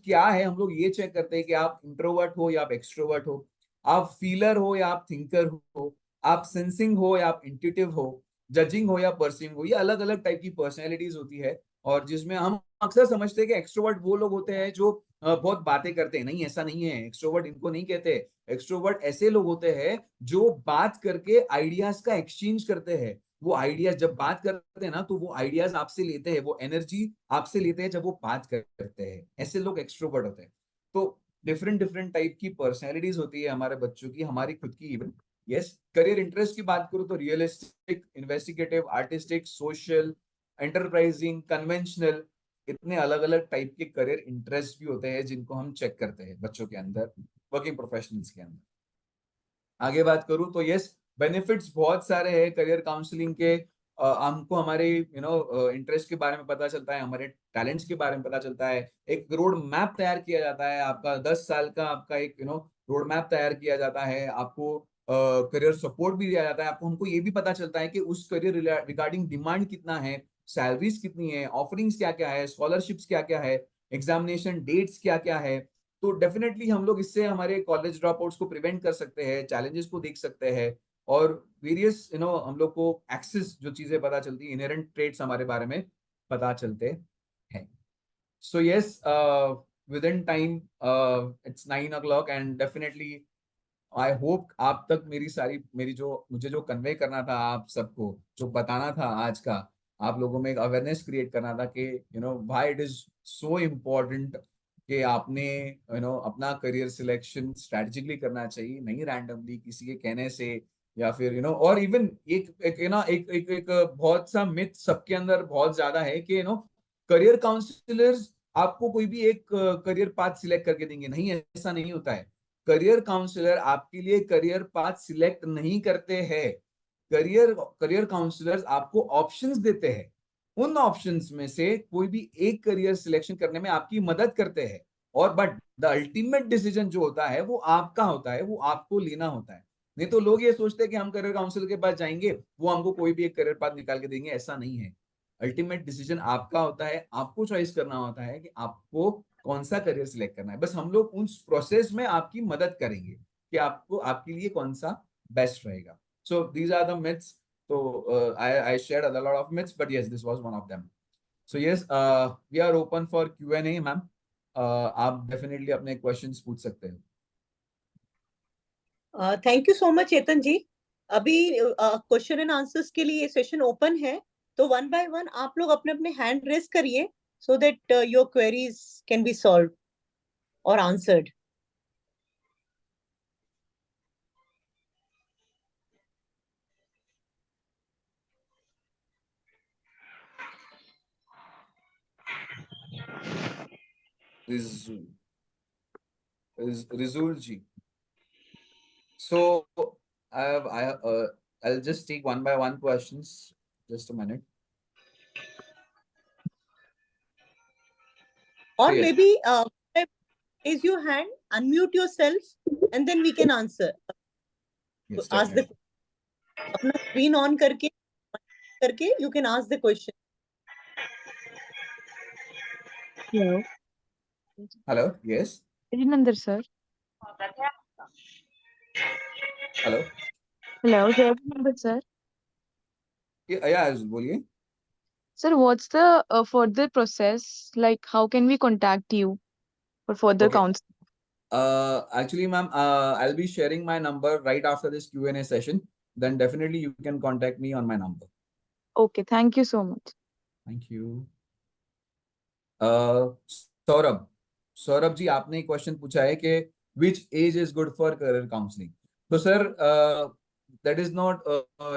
Speaker 3: क्या है, हम लोग ये चेक करते हैं कि आप इंट्रोवर्ट हो या आप एक्सट्रोवर्ट हो, आप फीलर हो या आप थिंकर हो, आप सेंसिंग हो या आप इंट्यूटिव हो, जजिंग हो या परसिंग हो। ये अलग अलग टाइप की पर्सनैलिटीज होती है। और जिसमें हम अक्सर समझते हैं कि एक्सट्रोवर्ट वो लोग होते हैं जो बहुत बातें करते हैं। नहीं, ऐसा नहीं है। एक्सट्रोवर्ट इनको नहीं कहते। एक्सट्रोवर्ट ऐसे लोग होते हैं जो बात करके आइडियाज का एक्सचेंज करते हैं। वो आइडियाज जब बात करते हैं ना, तो वो आइडियाज आपसे लेते हैं, वो एनर्जी आपसे लेते हैं जब वो बात करते हैं। ऐसे लोग एक्सट्रोवर्ट होते हैं। तो डिफरेंट डिफरेंट टाइप की पर्सनैलिटीज होती है हमारे बच्चों की, हमारी खुद की इवन। यस, करियर इंटरेस्ट की बात करूं तो realistic, investigative, artistic, social, enterprising, conventional, इतने अलग अलग टाइप के करियर इंटरेस्ट भी होते हैं जिनको हम चेक करते हैं बच्चों के अंदर, वर्किंग प्रोफेशनल्स के अंदर। आगे बात करूं तो यस, बेनिफिट्स बहुत सारे हैं करियर काउंसलिंग के। हमको हमारे इंटरेस्ट के बारे में पता चलता है, हमारे टैलेंट्स के बारे में पता चलता है, एक रोड मैप तैयार किया जाता है आपका 10 साल का, आपका एक रोड मैप तैयार किया जाता है। आपको करियर सपोर्ट भी दिया जाता है। आपको हमको ये भी पता चलता है कि उस करियर रिगार्डिंग डिमांड कितना है, सैलरीज कितनी है, ऑफरिंग्स क्या क्या है, स्कॉलरशिप्स क्या क्या है, एग्जामिनेशन डेट्स क्या क्या है। तो डेफिनेटली हम लोग इससे हमारे कॉलेज ड्रॉप आउट्स को प्रिवेंट कर सकते हैं, चैलेंजेस को देख सकते हैं, और वेरियस हम लोग को एक्सेस जो चीजें पता चलती है, इनहेरेंट ट्रेट्स हमारे बारे में पता चलते हैं। So yes, with in time it's 9 o'clock and definitely I hope आप तक मेरी जो मुझे जो कन्वे करना था, आप सबको जो बताना था आज का, आप लोगों में एक अवेयरनेस क्रिएट करना था कि why it is so important कि आपने अपना करियर सिलेक्शन स्ट्रेटेजिकली करना चाहिए, नहीं रैंडमली किसी के कहने से, या फिर और इवन एक बहुत सा मिथ सबके अंदर बहुत ज्यादा है कि करियर काउंसलर्स आपको कोई भी एक करियर पाथ सिलेक्ट करके देंगे। नहीं, ऐसा नहीं होता है। करियर काउंसलर आपके लिए करियर पाथ सिलेक्ट नहीं करते हैं। करियर काउंसलर्स आपको ऑप्शंस देते हैं। उन ऑप्शंस में से कोई भी एक करियर सिलेक्शन करने में आपकी मदद करते हैं, और बट द अल्टीमेट डिसीजन जो होता है वो आपका होता है, वो आपको लेना होता है। नहीं तो लोग ये सोचते हैं कि हम करियर काउंसलर के पास जाएंगे, वो हमको कोई भी एक करियर पाथ निकाल के देंगे। ऐसा नहीं है। अल्टीमेट डिसीजन आपका होता है। आपको चॉइस करना होता है कि आपको कौन सा करियर सिलेक्ट करना है। बस हम लोग उस प्रोसेस में आपकी मदद करेंगे कि आपको आपके लिए कौन सा बेस्ट रहेगा। So these are the myths. तो I shared a lot of myths, but yes, this was one of them. So yes, we are open for Q&A, ma'am. आप डेफिनेटली अपने क्वेश्चंस पूछ सकते हैं।
Speaker 1: थैंक यू सो मच चेतन जी। अभी question and answers के लिए session open है, तो वन बाय वन आप लोग अपने अपने हैंड रेस करिए, so that your queries can be solve. or answered.
Speaker 3: Rizul ji. So I'll just take one by one questions. Just a minute.
Speaker 1: Or
Speaker 3: yes.
Speaker 1: maybe raise your hand, unmute yourself, and then we can answer.
Speaker 3: Yes,
Speaker 1: Ask the अपना screen on करके you can ask the question.
Speaker 4: Hello.
Speaker 3: Hello. Yes.
Speaker 4: Nandar sir.
Speaker 3: Hello.
Speaker 4: Hello, Nandar sir.
Speaker 3: Yeah, बोलिए.
Speaker 4: Sir, what's the further process? Like, how can we contact you for further
Speaker 3: Okay.
Speaker 4: counseling?
Speaker 3: Actually, ma'am, I'll be sharing my number right after this Q&A session. Then definitely you can contact me on my number.
Speaker 4: Okay, thank you so much.
Speaker 3: Thank you. Saurabh. Saurabh ji, आपने एक question पूछा है कि which age is good for career counseling. So sir, that is not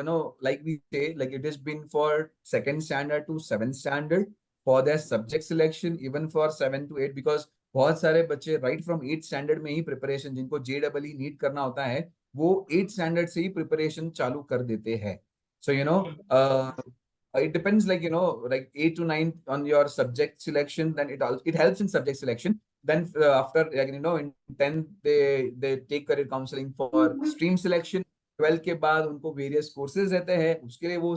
Speaker 3: no, like we say, like it has been for 2nd standard to 7th standard for their subject selection, even for 7 to 8, because बहुत सारे बच्चे right from 8th standard में ही preparation, जिनको JEE NEET करना होता है, वो 8th standard से ही प्रिपरेशन चालू कर देते हैं. So it depends, like like 8 to 9 on your subject selection. Then it helps in subject selection. Then after, like in 10th they take career counseling for stream selection. 12 के बाद उनको various courses रहते हैं, उसके लिए वो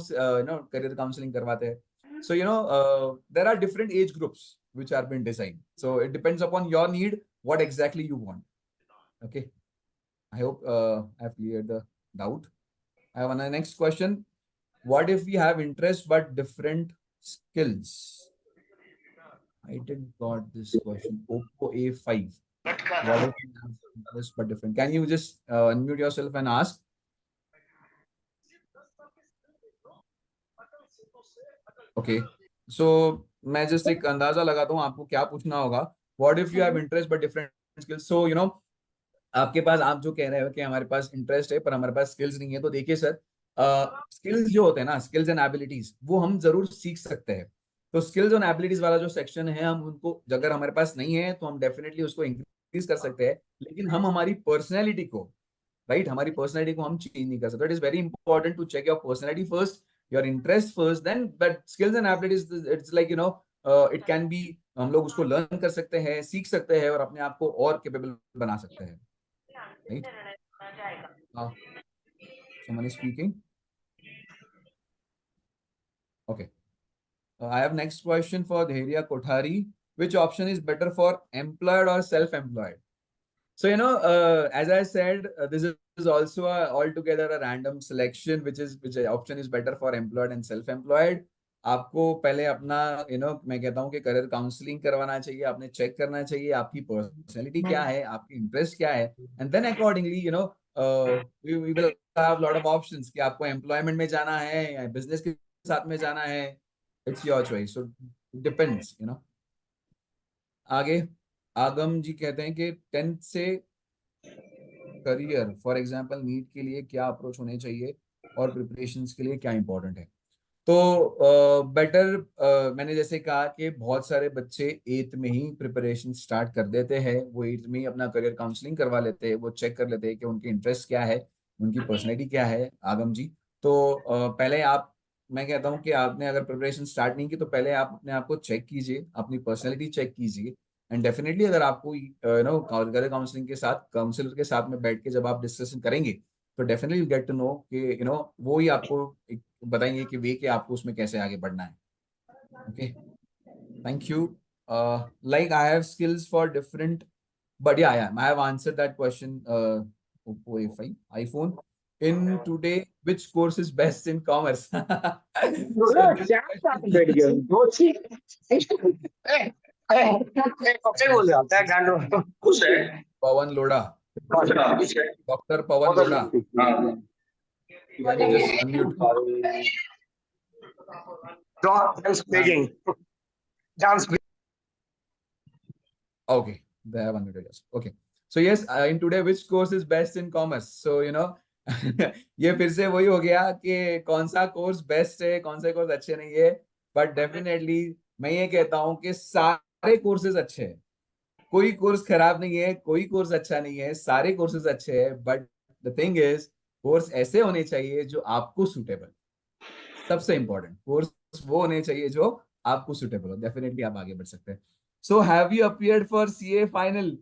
Speaker 3: career counseling करवाते हैं. So there are different age groups which are been designed. So it depends upon your need, what exactly you want. Okay, I hope I have cleared the doubt. I have a next question. What if we have interest but different skills? I did got this question. Oppo A5. What if we have interest but different? Can you just unmute yourself and ask? Okay. So मैं just एक अंदाजा लगाता हूँ आपको क्या पूछना होगा. What if you have interest but different skills? So आपके पास, आप जो कह रहे हो कि हमारे पास इंटरेस्ट है पर हमारे पास स्किल्स नहीं है, तो देखिए सर, स्किल्स जो होते हैं ना, स्किल्स एंड एबिलिटीज, वो हम जरूर सीख सकते हैं. तो स्किल्स एंड एबिलिटीज वाला जो सेक्शन है, हम उनको, अगर हमारे पास नहीं है तो हम डेफिनेटली उसको इंक्रीज कर सकते हैं, लेकिन हम हमारी पर्सनैलिटी को, राइट, हमारी पर्सनैलिटी को हम चेंज नहीं कर सकते. It is very important to check your personality first, your interest first, then but skills and abilities, it's like it can be, हम लोग उसको लर्न कर सकते हैं, सीख सकते हैं और अपने आप को और कैपेबल बना सकते हैं. Right? Someone is speaking. Okay. I have next question for Dhairia Kothari. Which option is better for employed or self-employed? So as I said, this is also altogether a random selection, which option is better for employed and self-employed. आपको पहले अपना मैं कहता हूँ कि career counselling करवाना चाहिए, आपने चेक करना चाहिए आपकी पर्सनैलिटी क्या है, आपकी इंटरेस्ट क्या है, and then accordingly we will have lot of options कि आपको एम्प्लॉयमेंट में जाना है या बिजनेस के साथ में जाना है. It's your choice, so depends. आगे आगम जी कहते हैं कि 10th से करियर, फॉर एग्जांपल नीट के लिए क्या अप्रोच होने चाहिए और प्रिपरेशंस के लिए क्या इंपॉर्टेंट है. तो बेटर, मैंने जैसे कहा कि बहुत सारे बच्चे 8th में ही प्रिपरेशन स्टार्ट कर देते हैं, वो 8th में ही अपना करियर काउंसलिंग करवा लेते हैं, वो चेक कर लेते हैं कि उनकी इंटरेस्ट क्या है, उनकी पर्सनैलिटी क्या है. आगम जी, तो पहले आप, मैं कहता हूँ कि आपने अगर प्रिपरेशन स्टार्ट नहीं की तो पहले आप अपने आप को चेक कीजिए, अपनी पर्सनैलिटी चेक कीजिए, एंड डेफिनेटली अगर आपको करियर काउंसलिंग के साथ, काउंसलर के साथ में बैठ के जब आप डिस्कशन करेंगे तो डेफिनेटली गेट टू नो कि वो ही आपको बताएंगे कि वे कि आपको उसमें कैसे आगे बढ़ना है. Okay, thank you. Like I have skills for different, but yeah, I have answered that question. Oppo A5 iPhone. In today, which course is best in commerce? So this Pawan Loda. Dr. Pawan Loda. Can you just unmute?
Speaker 5: John speaking. John speaking.
Speaker 3: Okay, They have unmuted yourself. Okay. So yes, in today, which course is best in commerce? So ये फिर से वही हो गया कि कौन सा course best है, कौन से कोर्स अच्छे नहीं है. बट डेफिनेटली मैं ये कहता हूँ कि सारे कोर्सेज अच्छे हैं. कोई कोर्स खराब नहीं है, कोई कोर्स अच्छा नहीं है, सारे कोर्सेज अच्छे हैं. But the thing is, course ऐसे होने चाहिए जो आपको सुटेबल. सबसे इंपॉर्टेंट, कोर्स वो होने चाहिए जो आपको सुटेबल हो. डेफिनेटली आप आगे बढ़ सकते हैं. So have you appeared for CA final?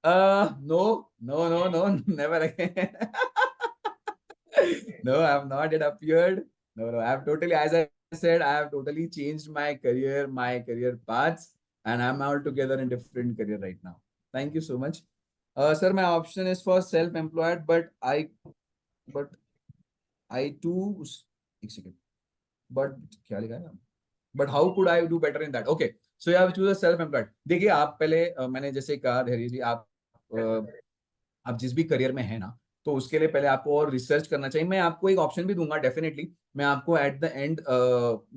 Speaker 3: No no no no, never again. No, I have not yet appeared. No, I have totally, as I said, I have totally changed my career paths, and I'm altogether in different career right now. Thank you so much. Sir, my option is for self-employed, but I too, एक second. But क्या लिखा है? But how could I do better in that? Okay, so you have to choose a self-employed. देखिए, आप पहले मैंने जैसे कहा धैर्य जी, आप जिस भी करियर में है ना, तो उसके लिए पहले आपको और रिसर्च करना चाहिए. मैं आपको एक ऑप्शन भी दूंगा डेफिनेटली. मैं आपको एट द एंड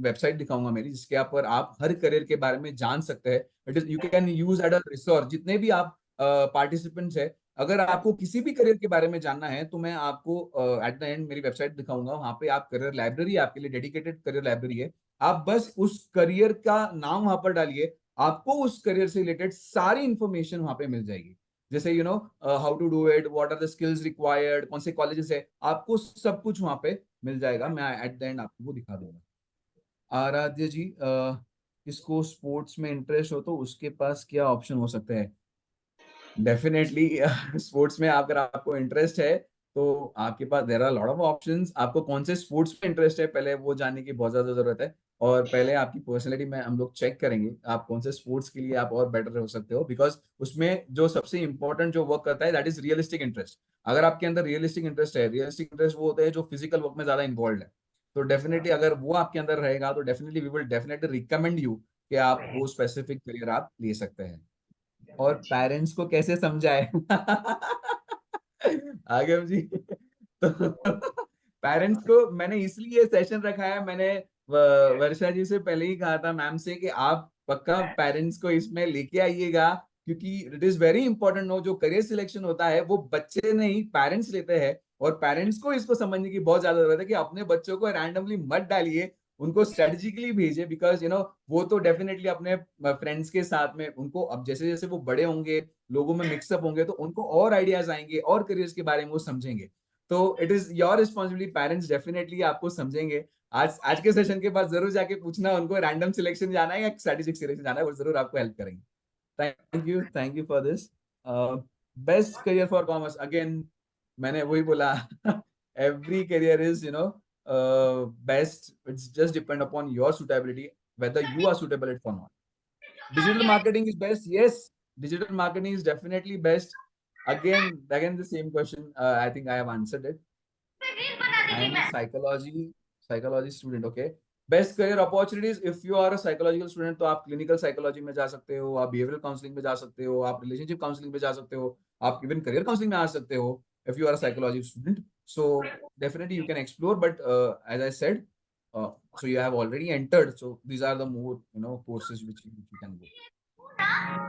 Speaker 3: वेबसाइट दिखाऊंगा मेरी, जिसके ऊपर आप हर करियर के बारे में जान सकते हैं. It is, you can use at a resource. जितने भी आप पार्टिसिपेंट्स है, अगर आपको किसी भी करियर के बारे में जानना है, तो मैं आपको एट द एंड मेरी वेबसाइट दिखाऊंगा. वहां पे आप करियर लाइब्रेरी, आपके लिए डेडिकेटेड करियर लाइब्रेरी है. आप बस उस करियर का नाम वहां पर डालिए, आपको उस करियर से रिलेटेड सारी इंफॉर्मेशन वहां पे मिल जाएगी. जैसे how to do it, what are the skills required, कौन से कॉलेजेस है, आपको सब कुछ वहां पे मिल जाएगा. मैं एट द एंड आपको वो दिखा दूंगा. आराध्य जी, किसको स्पोर्ट्स में इंटरेस्ट हो तो उसके पास क्या ऑप्शन हो सकते हैं? डेफिनेटली स्पोर्ट्स में अगर आपको इंटरेस्ट है तो आपके पास there are lot of options. आपको कौन से स्पोर्ट्स में इंटरेस्ट है, पहले वो जानने की बहुत ज्यादा जरूरत है. और पहले आपकी पर्सनैलिटी में हम लोग चेक करेंगे आप कौन से स्पोर्ट्स के लिए आप और बेटर हो सकते हो. बिकॉज उसमें जो सबसे इंपॉर्टेंट जो वर्क करता है, दैट इज रियलिस्टिक इंटरेस्ट. अगर आपके अंदर रियलिस्टिक इंटरेस्ट है, रियलिस्टिक इंटरेस्ट वो होते हैं जो फिजिकल वर्क में ज्यादा इन्वॉल्व है. तो डेफिनेटली अगर वो आपके अंदर रहेगा, तो definitely we will definitely recommend you कि आप वो स्पेसिफिक करियर आप ले सकते हैं. और पेरेंट्स को कैसे समझाए? आगम जी, तो पेरेंट्स को मैंने इसलिए सेशन रखा है. मैंने वर्षा जी से पहले ही कहा था, मैम से, कि आप पक्का पेरेंट्स को इसमें लेके आइएगा, क्योंकि it is very important. No, जो करियर सिलेक्शन होता है वो बच्चे नहीं, पेरेंट्स लेते हैं. और पेरेंट्स को इसको समझने की बहुत ज्यादा जरूरत है कि अपने बच्चों को रैंडमली मत डालिए, उनको स्ट्रेटेजिकली भेजे. बिकॉज वो तो डेफिनेटली अपने फ्रेंड्स के साथ में, उनको अब जैसे जैसे वो बड़े होंगे, लोगों में मिक्सअप होंगे, तो उनको और आइडियाज आएंगे और करियर्स के बारे में वो समझेंगे. तो it is your responsibility. Parents definitely आपको समझेंगे. आज के सेशन के बाद जरूर जाके पूछना उनको, रैंडम सिलेक्शन जाना है या स्ट्रेटेजिक सिलेक्शन जाना है, वो जरूर आपको हेल्प करेंगे. Thank you for this. Best career for commerce, again मैंने वही बोला. Every career is best. It's just depend upon your suitability, whether you are suitable it or not. Digital marketing is best. Yes, digital marketing is definitely best. Again the same question. I think I have answered it. I am a psychology student. Okay. Best career opportunities, if you are a psychological student, तो आप clinical psychology में जा सकते हो, आप behavioral counseling में जा सकते हो, आप relationship counseling में जा सकते हो, आप even career counseling में आ सकते हो, if you are a psychology student. So definitely you can explore, but as I said, so you have already entered, so these are the more courses which you can go.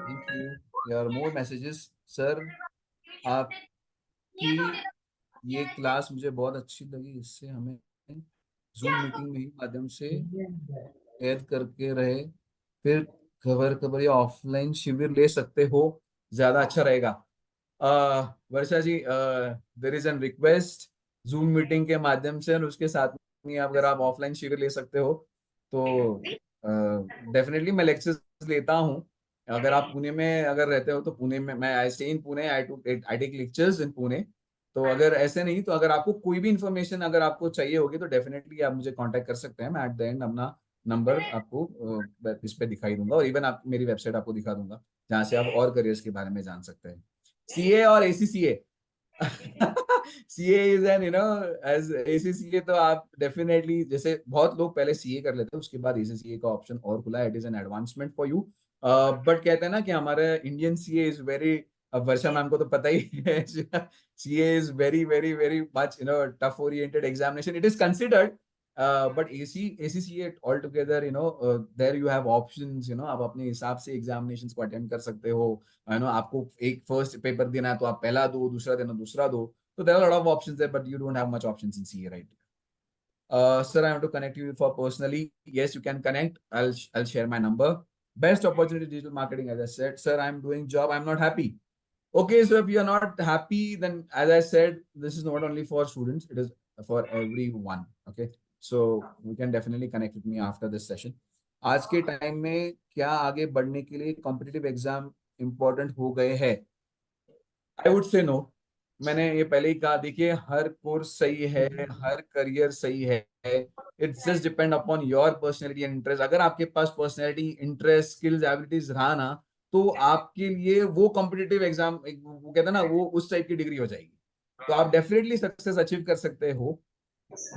Speaker 3: Thank you. There are more messages. Sir, आपकी ये class मुझे बहुत अच्छी लगी. इससे हमें zoom meeting में ही माध्यम से ऐड करके रहे, फिर खबर या ऑफलाइन शिविर ले सकते हो, ज्यादा अच्छा रहेगा. Varsha ji, there is an request Zoom meeting के माध्यम से, और उसके साथ में अगर आप ऑफलाइन शिविर ले सकते हो तो डेफिनेटली मैं लेक्चर्स लेता हूँ. अगर आप पुणे में अगर रहते हो तो पुणे में, मैं I stay in Pune, I take lectures in Pune. तो अगर ऐसे नहीं, तो अगर आपको कोई भी इंफॉर्मेशन अगर आपको चाहिए होगी, तो डेफिनेटली आप मुझे कांटेक्ट कर सकते हैं. मैं एट द एंड अपना नंबर आपको इस पे दिखाई दूंगा, और इवन आप मेरी वेबसाइट आपको दिखा दूंगा, जहाँ से आप और करियर्स के बारे में जान सकते हैं. सीए और ACCA. CA is an as ACCA, तो आप डेफिनेटली, जैसे बहुत लोग पहले सीए कर लेते हैं, उसके बाद एसीसीए का ऑप्शन और खुला है. It is an advancement for you. But कहते हैं ना कि हमारे इंडियन सीए इज वेरी, अब वर्षा मैम को तो पता ही है, CA is very very very much tough oriented examination. It is considered but ACCA all together there you have options, आप अपने हिसाब से एग्जामिनेशंस को अटेंड कर सकते हो। आपको एक फर्स्ट पेपर देना है तो आप पहला दो, दूसरा देना दूसरा दो, तो there are lot of options there, but you don't have much options in CA, right? Sir, I want to connect you for personally. Yes, you can connect. I'll share my number. Best opportunity digital marketing, as I said. Sir, I'm doing job, I'm not happy. Okay, so if you're not happy, then as I said, this is not only for students, it is for everyone. Okay, so you can definitely connect with me after this session. आज के time में क्या आगे बढ़ने के लिए competitive exam important हो गए हैं? I would say no. मैंने ये पहले ही कहा, देखिए हर कोर्स सही है, हर करियर सही है, it's just depend upon your personality and interest. अगर आपके पास पर्सनैलिटी, इंटरेस्ट, स्किल्स, एबिलिटीज रहा ना, तो आपके लिए वो कॉम्पिटिटिव एग्जाम, वो कहते हैं ना, वो उस टाइप की डिग्री हो जाएगी, तो आप डेफिनेटली सक्सेस अचीव कर सकते हो।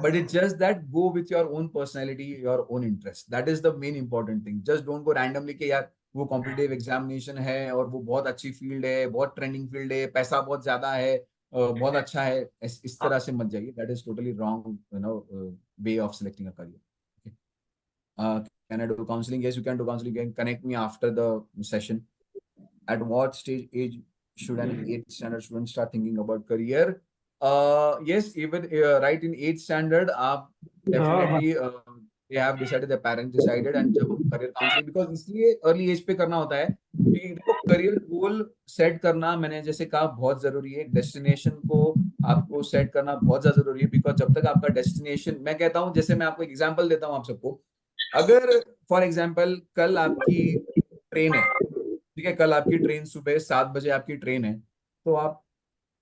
Speaker 3: But it's just that go with your own personality, your own interest. That is the main important thing. Just don't go randomly कि यार वो कॉम्पिटिटिव एग्जामिनेशन है और वो बहुत अच्छी फील्ड है, बहुत ट्रेंडिंग फील्ड है, पैसा बहुत ज्यादा है, बहुत अच्छा है, इस तरह से मत जाइए। That is totally wrong, way of selecting a career. Okay. Can I do counseling? Yes, you can do counseling. You can connect me after the session. At what age should an 8th standard student start thinking about career? Yes, even right in 8th standard, definitely they have decided, the parents decided, and जब career counseling, because इसलिए early age पे करना होता है कि देखो career goal set करना, मैंने जैसे कहा, बहुत जरूरी है। destination को आपको set करना बहुत ज्यादा जरूरी है, because जब तक आपका destination, मैं कहता हूँ, जैसे मैं आपको एग्जांपल देता हूँ आप सबको, अगर फॉर एग्जांपल कल आपकी ट्रेन है, ठीक है, कल आपकी ट्रेन सुबह 7 बजे आपकी ट्रेन है, तो आप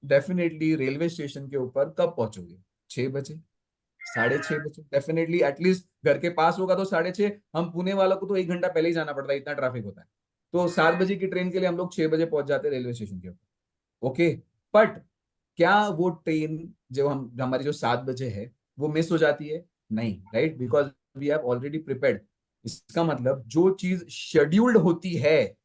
Speaker 3: डेफिनेटली रेलवे स्टेशन के ऊपर कब पहुंचोगे? 6 बजे, 6:30 बजे। डेफिनेटली एटलीस्ट घर के पास होगा तो 6:30। हम पुणे वालों को तो 1 घंटा पहले ही जाना पड़ता है, इतना ट्रैफिक होता है। तो 7 बजे की ट्रेन के लिए हम लोग 6 बजे पहुंच जाते हैं रेलवे स्टेशन के ऊपर। ओके, बट क्या वो ट्रेन जो हमारी जो 7 बजे है वो मिस हो जाती है? नहीं, right? Because we have already prepared. इसका मतलब जो चीज शेड्यूल्ड होती है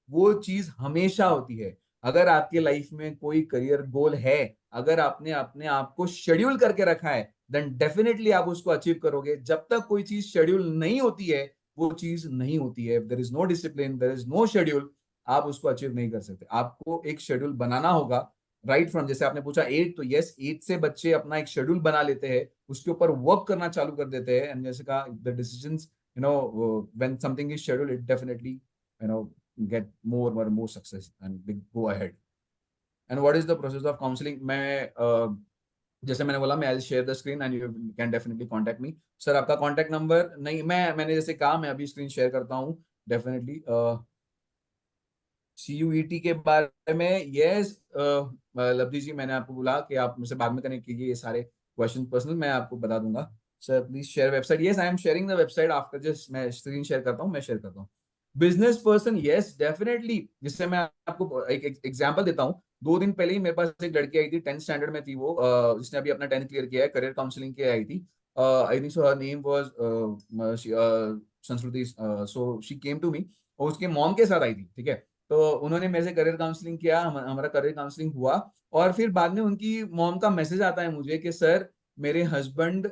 Speaker 3: वो चीज हमेशा होती है। अगर आपके लाइफ में कोई करियर गोल है, अगर आपने अपने आप को शेड्यूल करके रखा है, देन डेफिनेटली आप उसको अचीव करोगे। जब तक कोई चीज शेड्यूल नहीं होती है, वो चीज नहीं होती है। There is no discipline, there is no schedule, आप उसको अचीव नहीं कर सकते। आपको एक शेड्यूल बनाना होगा, राइट फ्रॉम, जैसे आपने पूछा 8, तो यस, 8 से बच्चे अपना एक शेड्यूल बना लेते हैं, उसके ऊपर वर्क करना चालू कर देते हैं, एंड जैसे कहा, the decisions, when something is scheduled, it definitely get more success and go ahead. And what is the process of counseling? मैं जैसे मैंने बोला, मैं I'll share the screen and you can definitely contact me. Sir आपका contact number नहीं, मैंने जैसे कहा, मैं अभी स्क्रीन शेयर करता हूँ डेफिनेटली। CUET के बारे में, यस लवली जी, मैंने आपको बोला कि आप मुझसे बाद में कनेक्ट कीजिए, ये सारे क्वेश्चन पर्सनल मैं आपको बता दूंगा। Sir please share website. Yes, I am sharing the website after, just मैं स्क्रीन शेयर करता हूँ, मैं शेयर करता हूँ। बिजनेस पर्सन, यस डेफिनेटली, जिससे मैं आपको एक एग्जांपल देता हूँ। 2 दिन पहले ही मेरे पास एक लड़की आई थी, 10th स्टैंडर्ड में थी वो, जिसने अभी अपना 10th क्लियर किया है, करियर काउंसलिंग के आई थी। I think so her name was Sanskriti. So she came to me, और उसके मॉम के साथ आई थी, ठीक है। तो उन्होंने मेरे से करियर काउंसलिंग किया, हमारा करियर काउंसलिंग हुआ, और फिर बाद में उनकी मॉम का मैसेज आता है मुझे कि सर, मेरे हस्बैंड,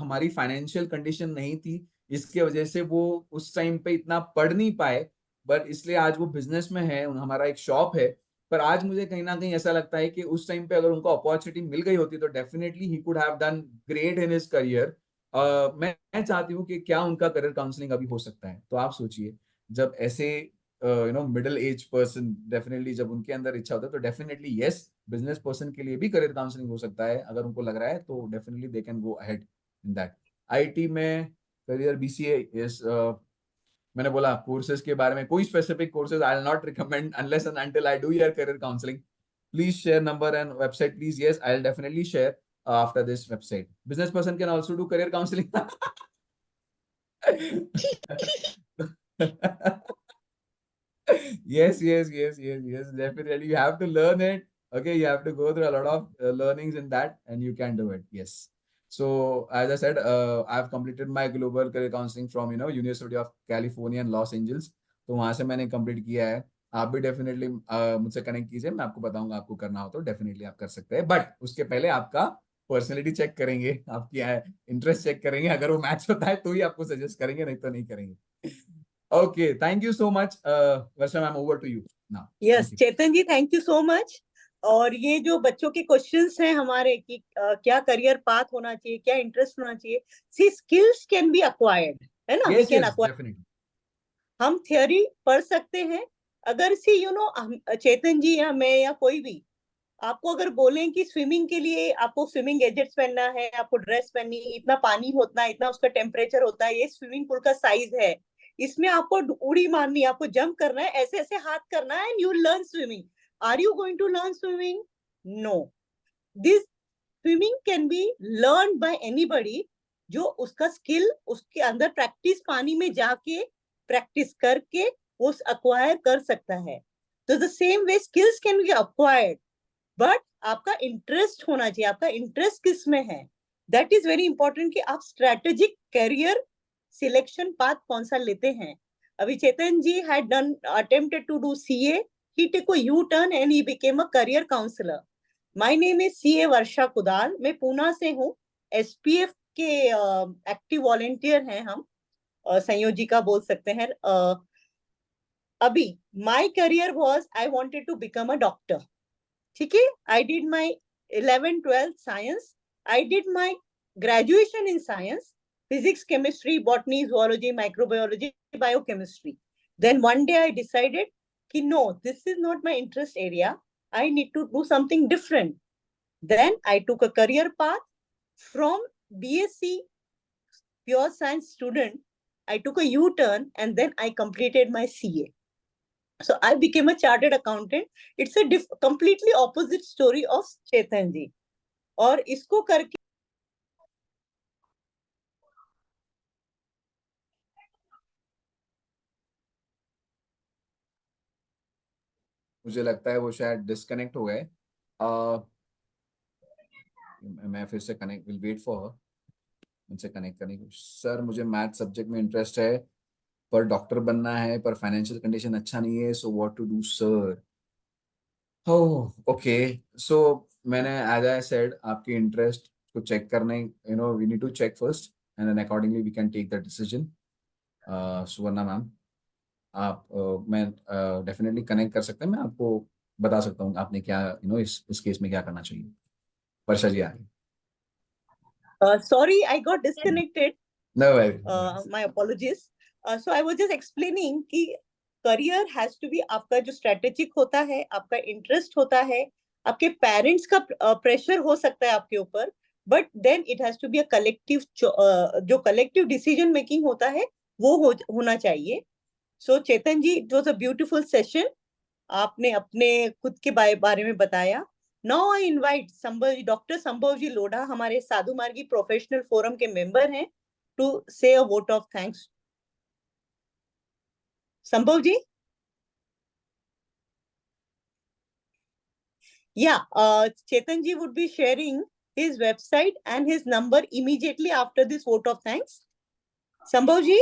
Speaker 3: हमारी फाइनेंशियल कंडीशन नहीं थी, इसके वजह से वो उस टाइम पे इतना पढ़ नहीं पाए, बट इसलिए आज वो बिजनेस में है, हमारा एक शॉप है। पर आज मुझे कहीं ना कहीं ऐसा लगता है कि उस टाइम पे अगर उनको अपॉर्चुनिटी मिल गई होती तो definitely he could have done great in his career. मैं चाहती हूँ कि क्या उनका करियर काउंसलिंग अभी हो सकता है? तो आप सोचिए, जब ऐसे मिडिल एज पर्सन, डेफिनेटली जब उनके अंदर इच्छा होता है, तो डेफिनेटली यस, बिजनेस पर्सन के लिए भी करियर काउंसलिंग हो सकता है। अगर उनको लग रहा है तो definitely they can go ahead in that. IT में करियर BCA, यस, मैंने बोला कोर्सेज के बारे में, कोई specific courses I will not recommend unless and until I do your career counselling. Please share number and website, please. Yes, I will definitely share after this website. Business person can also do career counseling. Yes, definitely. You have to learn it. Okay, you have to go through a lot of learnings in that, and you can do it. Yes. So as I said, I've completed my global career counseling from University of California and Los Angeles. तो वहां से मैंने complete किया है। आप भी definitely मुझसे connect कीजिए, मैं आपको बताऊंगा, आपको करना हो तो डेफिनेटली आप कर सकते हैं, बट उसके पहले आपका पर्सनैलिटी चेक करेंगे, आपकी इंटरेस्ट चेक करेंगे, अगर वो मैच होता है तो ही आपको सजेस्ट करेंगे, नहीं तो नहीं करेंगे। Okay, thank you so much Varsha ma'am, over to you now.
Speaker 1: Yes Chetan ji, thank you so much. और ये जो बच्चों के क्वेश्चंस हैं हमारे कि क्या करियर पाथ होना चाहिए, क्या इंटरेस्ट होना चाहिए, see skills can be acquired, है ना, we
Speaker 3: yes
Speaker 1: can
Speaker 3: yes
Speaker 1: acquire.
Speaker 3: Definitely.
Speaker 1: हम थ्योरी पढ़ सकते हैं, अगर सी चेतन जी या मैं या कोई भी आपको अगर बोलें कि स्विमिंग के लिए आपको स्विमिंग गैजेट्स पहनना है, आपको ड्रेस पहननी है, इतना पानी होता है, इतना उसका टेम्परेचर होता है, ये स्विमिंग पूल का साइज है, इसमें आपको उड़ी मारनी है, आपको जंप करना है, ऐसे ऐसे हाथ करना है, and you learn swimming. Are you going to learn swimming? No. This swimming can be learn by anybody, जो उसका स्किल उसके अंदर प्रैक्टिस, पानी में जाके प्रैक्टिस करके वो अक्वायर कर सकता है। तो the same way skills can be acquired, but आपका इंटरेस्ट होना चाहिए, आपका इंटरेस्ट किस में है, दैट इज वेरी इंपॉर्टेंट कि आप स्ट्रेटेजिक कैरियर सिलेक्शन पाथ कौन सा लेते हैं। अभी Chetan ji had done attempted to do CA, he took a U-turn and he became a career counselor. My name is CA वर्षा कुदाल, मैं पूना से हूँ, SPF के एक्टिव वॉलेंटियर हैं हम, संयोजिका बोल सकते हैं। अभी my career was I wanted to become a doctor, ठीक है। I did my 11th-12th science, I did my graduation in science, physics, chemistry, botany, zoology, microbiology, biochemistry. Then one day I decided कि no, this is not my interest area, I need to do something different. Then I took a career path from BSc pure science student, I took a U-turn and then I completed my CA. So I became a chartered accountant. It's a completely opposite story of Chetan ji. और इसको करके
Speaker 3: मुझे लगता है वो शायद disconnect हो गए। मैं फिर से connect, will wait for her, उनसे कनेक्ट करने की। सर मुझे मैथ सब्जेक्ट में इंटरेस्ट है, पर डॉक्टर बनना है, पर फाइनेंशियल कंडीशन अच्छा नहीं है, so what to do sir? Oh okay, so मैंने एज आई सेड आपकी इंटरेस्ट को चेक करने, we need to check first and then accordingly we can take the decision. Suvarna ma'am, आप मैं डेफिनेटली कनेक्ट कर सकते हैं, मैं आपको बता सकता हूँ आपने क्या, इस केस में क्या करना चाहिए। वर्षा जी आ रही।
Speaker 1: sorry, I got disconnected.
Speaker 3: No way.
Speaker 1: My apologies. So I was just explaining कि करियर हैज टू बी, आपका जो स्ट्रेटेजिक होता है, आपका इंटरेस्ट होता है, आपके पेरेंट्स का प्रेशर हो सकता है आपके ऊपर, but then it has to be a collective, जो कलेक्टिव डिसीजन मेकिंग होता है वो होना चाहिए। So Chetan ji, it was a beautiful session, आपने अपने खुद के बारे में बताया। Now I invite Sambhav, doctor Sambhav ji Lodha, हमारे साधु मार्गी प्रोफेशनल फोरम के मेंबर हैं, to say a vote of thanks. संभव जी? Yeah, Chetan ji would be sharing his website and his number immediately after this vote of thanks. Sambhav ji?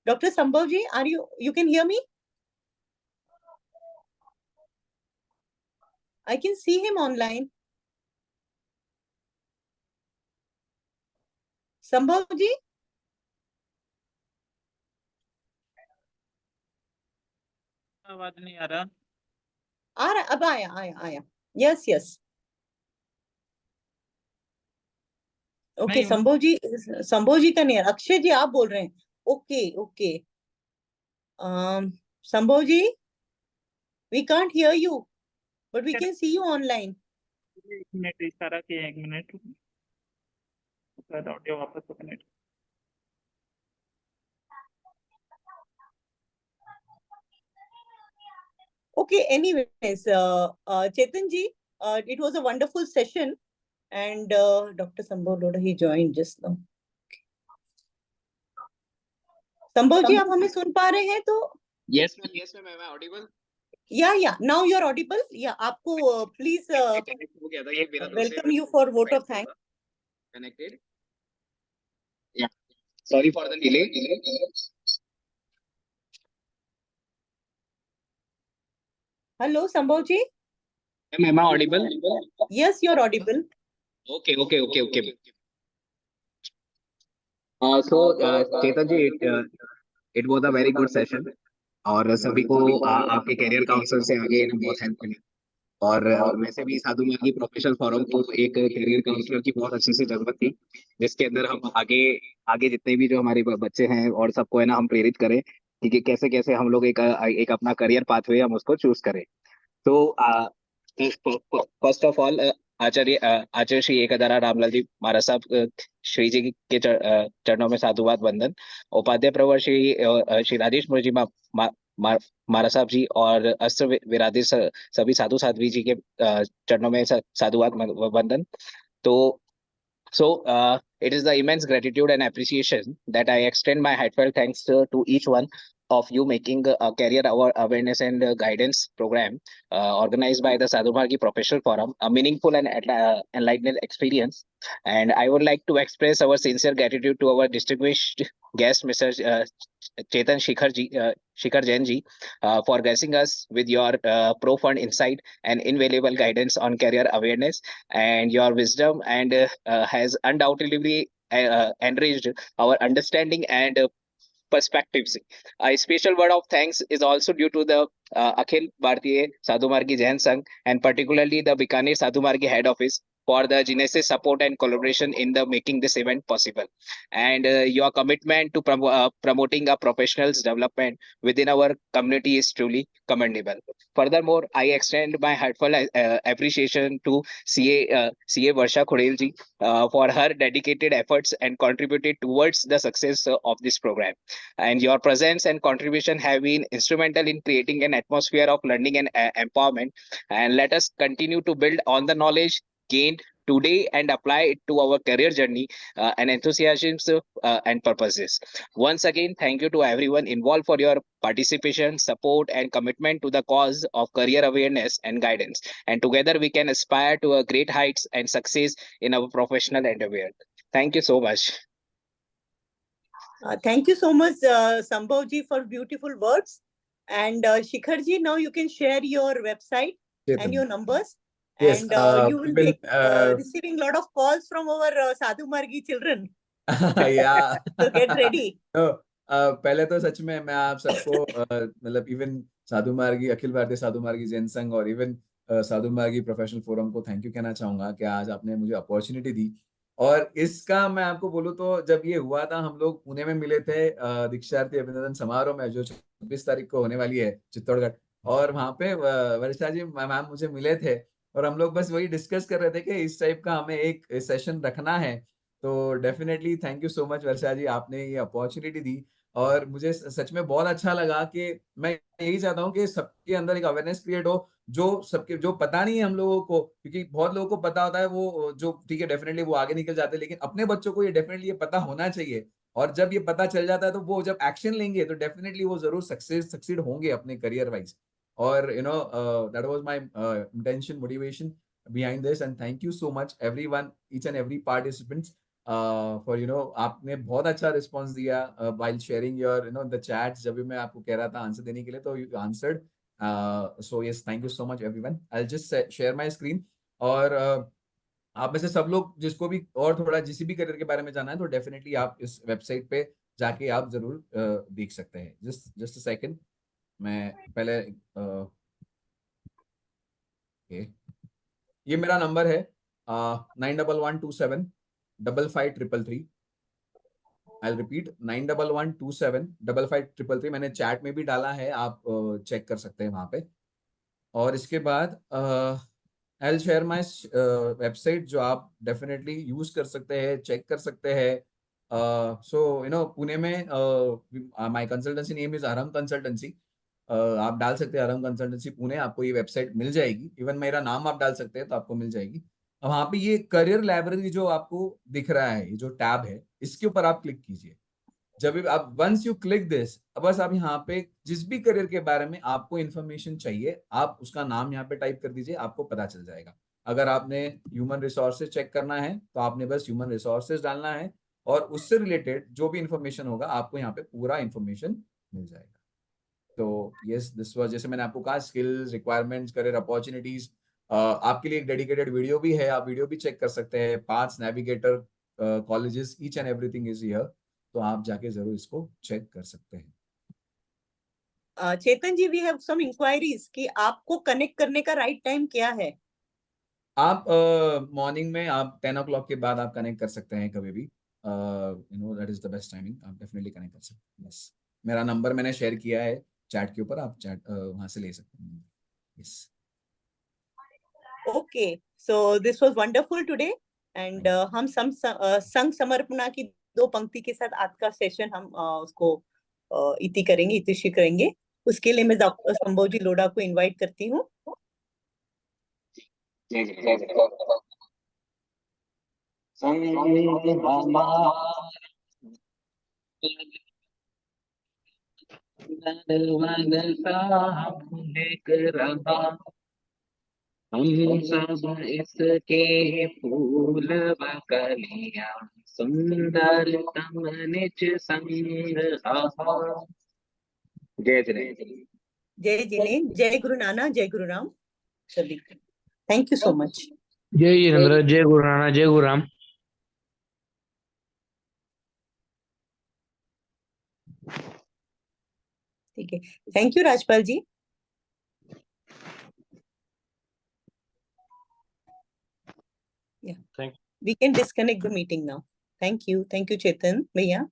Speaker 1: Dr. Sambhav ji, you can hear me? I can see him online. Sambhav ji?
Speaker 5: आवाज नहीं आ रहा।
Speaker 1: आ रहा, अब आया। Yes, yes. Okay,
Speaker 5: नहीं,
Speaker 1: संभव जी का नहीं है, अक्षय जी आप बोल रहे हैं। ओके, संभव जी, we can't hear you, but we can see you online.
Speaker 5: एक मिनट इशारा किया, एक मिनट, शायद ऑडियो वापस से connect.
Speaker 1: Okay, anyways, Chetan ji, it was a wonderful session, and Dr. Sambhav Lodha, he joined just now. संभव जी, आप हमें सुन पा रहे हैं तो?
Speaker 6: Yes, ma'am, am I audible?
Speaker 1: Yeah, now you are audible. Yeah, आपको please
Speaker 6: Connect हो गया था, ये मेरा तरफ से
Speaker 1: welcome you for vote of thanks.
Speaker 6: connected. Yeah, sorry for the delay.
Speaker 1: Hello, Sambhavji.
Speaker 6: Am I audible?
Speaker 1: Yes, you're audible.
Speaker 6: Okay. Chetan ji, it was a very good session और सभी को आपके करियर काउंसलर से आगे बहुत help मिली और वैसे भी साधु मार्गी प्रोफेशनल फोरम को एक करियर काउंसलर की बहुत अच्छी सी जरूरत थी, जिसके अंदर हम आगे आगे जितने भी जो हमारे बच्चे हैं और सबको है ना हम प्रेरित करें कि कैसे कैसे हम लोग एक अपना करियर पाथवे हम उसको चूज करें। तो फर्स्ट ऑफ ऑल आचार्य श्री एकदारा रामलाल जी महाराज साहब श्री जी के चरणों में साधुवाद वंदन। उपाध्याय प्रवर श्री राजेश मुरजी महाराज साहब जी और अस्त्र विराधिर सभी साधु साध्वी जी के चरणों में साधुवाद वंदन। तो it is the immense gratitude and appreciation that I extend my heartfelt thanks to each one of you making a career awareness and guidance program organized by the Sadhu Margi Professional Forum a meaningful and enlightening experience. And I would like to express our sincere gratitude to our distinguished guest, Mr. Chetan Shikhar Jain ji, for gracing us with your profound insight and invaluable guidance on career awareness, and your wisdom and has undoubtedly enriched our understanding and perspectives. A special word of thanks is also due to the Akhil Bharatiya Sadhu Margi Jain Sangh and particularly the Bikaner Sadhu Margi head office for the generous support and collaboration in the making this event possible. And your commitment to promoting a professionals development within our community is truly commendable. Furthermore, I extend my heartfelt appreciation to CA Varsha Khudel ji for her dedicated efforts and contributed towards the success of this program. And your presence and contribution have been instrumental in creating an atmosphere of learning and empowerment. And let us continue to build on the knowledge gained today and apply it to our career journey and enthusiasms and purposes. Once again, thank you to everyone involved for your participation, support, and commitment to the cause of career awareness and guidance. And together we can aspire to a great heights and success in our professional endeavor. Thank you so much.
Speaker 1: Thank you so much, Sambhavji, for beautiful words. And Shikharji, now you can share your website and your numbers.
Speaker 3: Yes,
Speaker 1: And you will
Speaker 3: we
Speaker 1: be receiving a lot of calls from our Sadhu Margi children.
Speaker 3: yeah.
Speaker 1: So get ready.
Speaker 3: तो पहले तो सच में मैं आप सबको मतलब even साधु मार्गी अखिल भारतीय साधु मार्गी जैन संघ और इवन साधु मार्गी प्रोफेशनल फोरम को थैंक यू कहना चाहूंगा कि आज आपने मुझे अपॉर्चुनिटी दी। और इसका मैं आपको बोलूं तो जब ये हुआ था हम लोग पुणे में मिले थे दीक्षार्थी अभिनंदन समारोह में जो 26 तारीख को होने वाली है चित्तौड़गढ़। और वहां पे वर्षा जी मैम मुझे मिले थे और हम लोग बस वही डिस्कस कर रहे थे कि इस टाइप का हमें एक सेशन रखना है। तो definitely thank you so much Varsha ji, आपने ये अपॉर्चुनिटी दी और मुझे सच में बहुत अच्छा लगा कि मैं यही चाहता हूँ कि सबके अंदर एक अवेयरनेस क्रिएट हो जो पता नहीं है हम लोगों को, क्योंकि बहुत लोगों को पता होता है वो जो ठीक है डेफिनेटली वो आगे निकल जाते हैं, लेकिन अपने बच्चों को ये डेफिनेटली ये पता होना चाहिए। और जब ये पता चल जाता है तो वो जब एक्शन लेंगे तो डेफिनेटली वो जरूर सक्सीड होंगे अपने करियर वाइज। और that was my intention motivation behind this, and thank you so much everyone, each and every participants for आपने बहुत अच्छा रिस्पॉन्स दिया while sharing your the chats। जब भी मैं आपको कह रहा था आंसर देने के लिए तो you answered, so yes, thank you so much everyone। I'll just share my screen और आप में से सब लोग जिसको भी और थोड़ा जिस भी करियर के बारे में जानना है तो डेफिनेटली आप इस वेबसाइट पे जाके आप जरूर देख सकते हैं। जस्ट अ सेकंड, मैं पहले ये मेरा नंबर है 9127553333। I'll repeat 9127553333। मैंने चैट में भी डाला है, आप चेक कर सकते हैं वहां पे। और इसके बाद I'll share my वेबसाइट जो आप डेफिनेटली यूज कर सकते हैं, चेक कर सकते हैं। सो पुणे में my consultancy name is Arham consultancy. आप डाल सकते हैं अरहम कंसल्टेंसी पुणे, आपको ये वेबसाइट मिल जाएगी। इवन मेरा नाम आप डाल सकते हैं तो आपको मिल जाएगी। वहां पे ये करियर लाइब्रेरी जो आपको दिख रहा है, ये जो टैब है इसके ऊपर आप क्लिक कीजिए। जब भी आप वंस यू क्लिक दिस, बस आप यहाँ पे जिस भी करियर के बारे में आपको इन्फॉर्मेशन चाहिए आप उसका नाम यहाँ पे टाइप कर दीजिए, आपको पता चल जाएगा। अगर आपने ह्यूमन रिसोर्सेज चेक करना है तो आपने बस ह्यूमन रिसोर्सेज डालना है और उससे रिलेटेड जो भी इंफॉर्मेशन होगा आपको यहाँ पे पूरा इंफॉर्मेशन मिल जाएगा। तो यस, दिस वाज, जैसे मैंने आपको कहा, स्किल्स, रिक्वायरमेंट्स, करियर अपॉर्चुनिटीज, आपके लिए एक डेडिकेटेड वीडियो भी है, आप वीडियो भी चेक कर सकते हैं। Paths navigator colleges, each and everything is here, तो आप जाके जरूर इसको चेक कर सकते हैं।
Speaker 1: चेतन जी, वी हैव सम इंक्वायरीज कि आपको कनेक्ट करने का राइट टाइम क्या है?
Speaker 3: आप मॉर्निंग में आप 10 o'clock के बाद आप कनेक्ट कर सकते हैं कभी भी, you know that is the best timing, आप डेफिनेटली कनेक्ट कर सकते हैं। यस, मेरा नंबर मैंने शेयर किया है चैट के ऊपर, आप चैट वहां से ले सकते हैं। Yes,
Speaker 1: okay, so this was wonderful today and हम संघ समर्पणा की 2 पंक्ति के साथ आज का सेशन हम उसको इति करेंगे, इतिश्री करेंगे। उसके लिए मैं डॉक्टर संभोजी लोढ़ा को इनवाइट करती हूँ।
Speaker 6: जी जी जी जी। संग हमार वन सामने रहा, हम सब इसके फूल व कलियां, सुंदरतम निज संग आहा। जय जय।
Speaker 1: जय जिनेंद्र, जय गुरु नानक, जय गुरु राम सभी। Thank you so much.
Speaker 7: जय जिनेंद्र, जय गुरु नानक, जय गुरु राम।
Speaker 1: ठीक है, thank you Rajpal ji. Yeah,
Speaker 7: Thank
Speaker 1: we can disconnect the meeting now. Thank you Chetan भैया।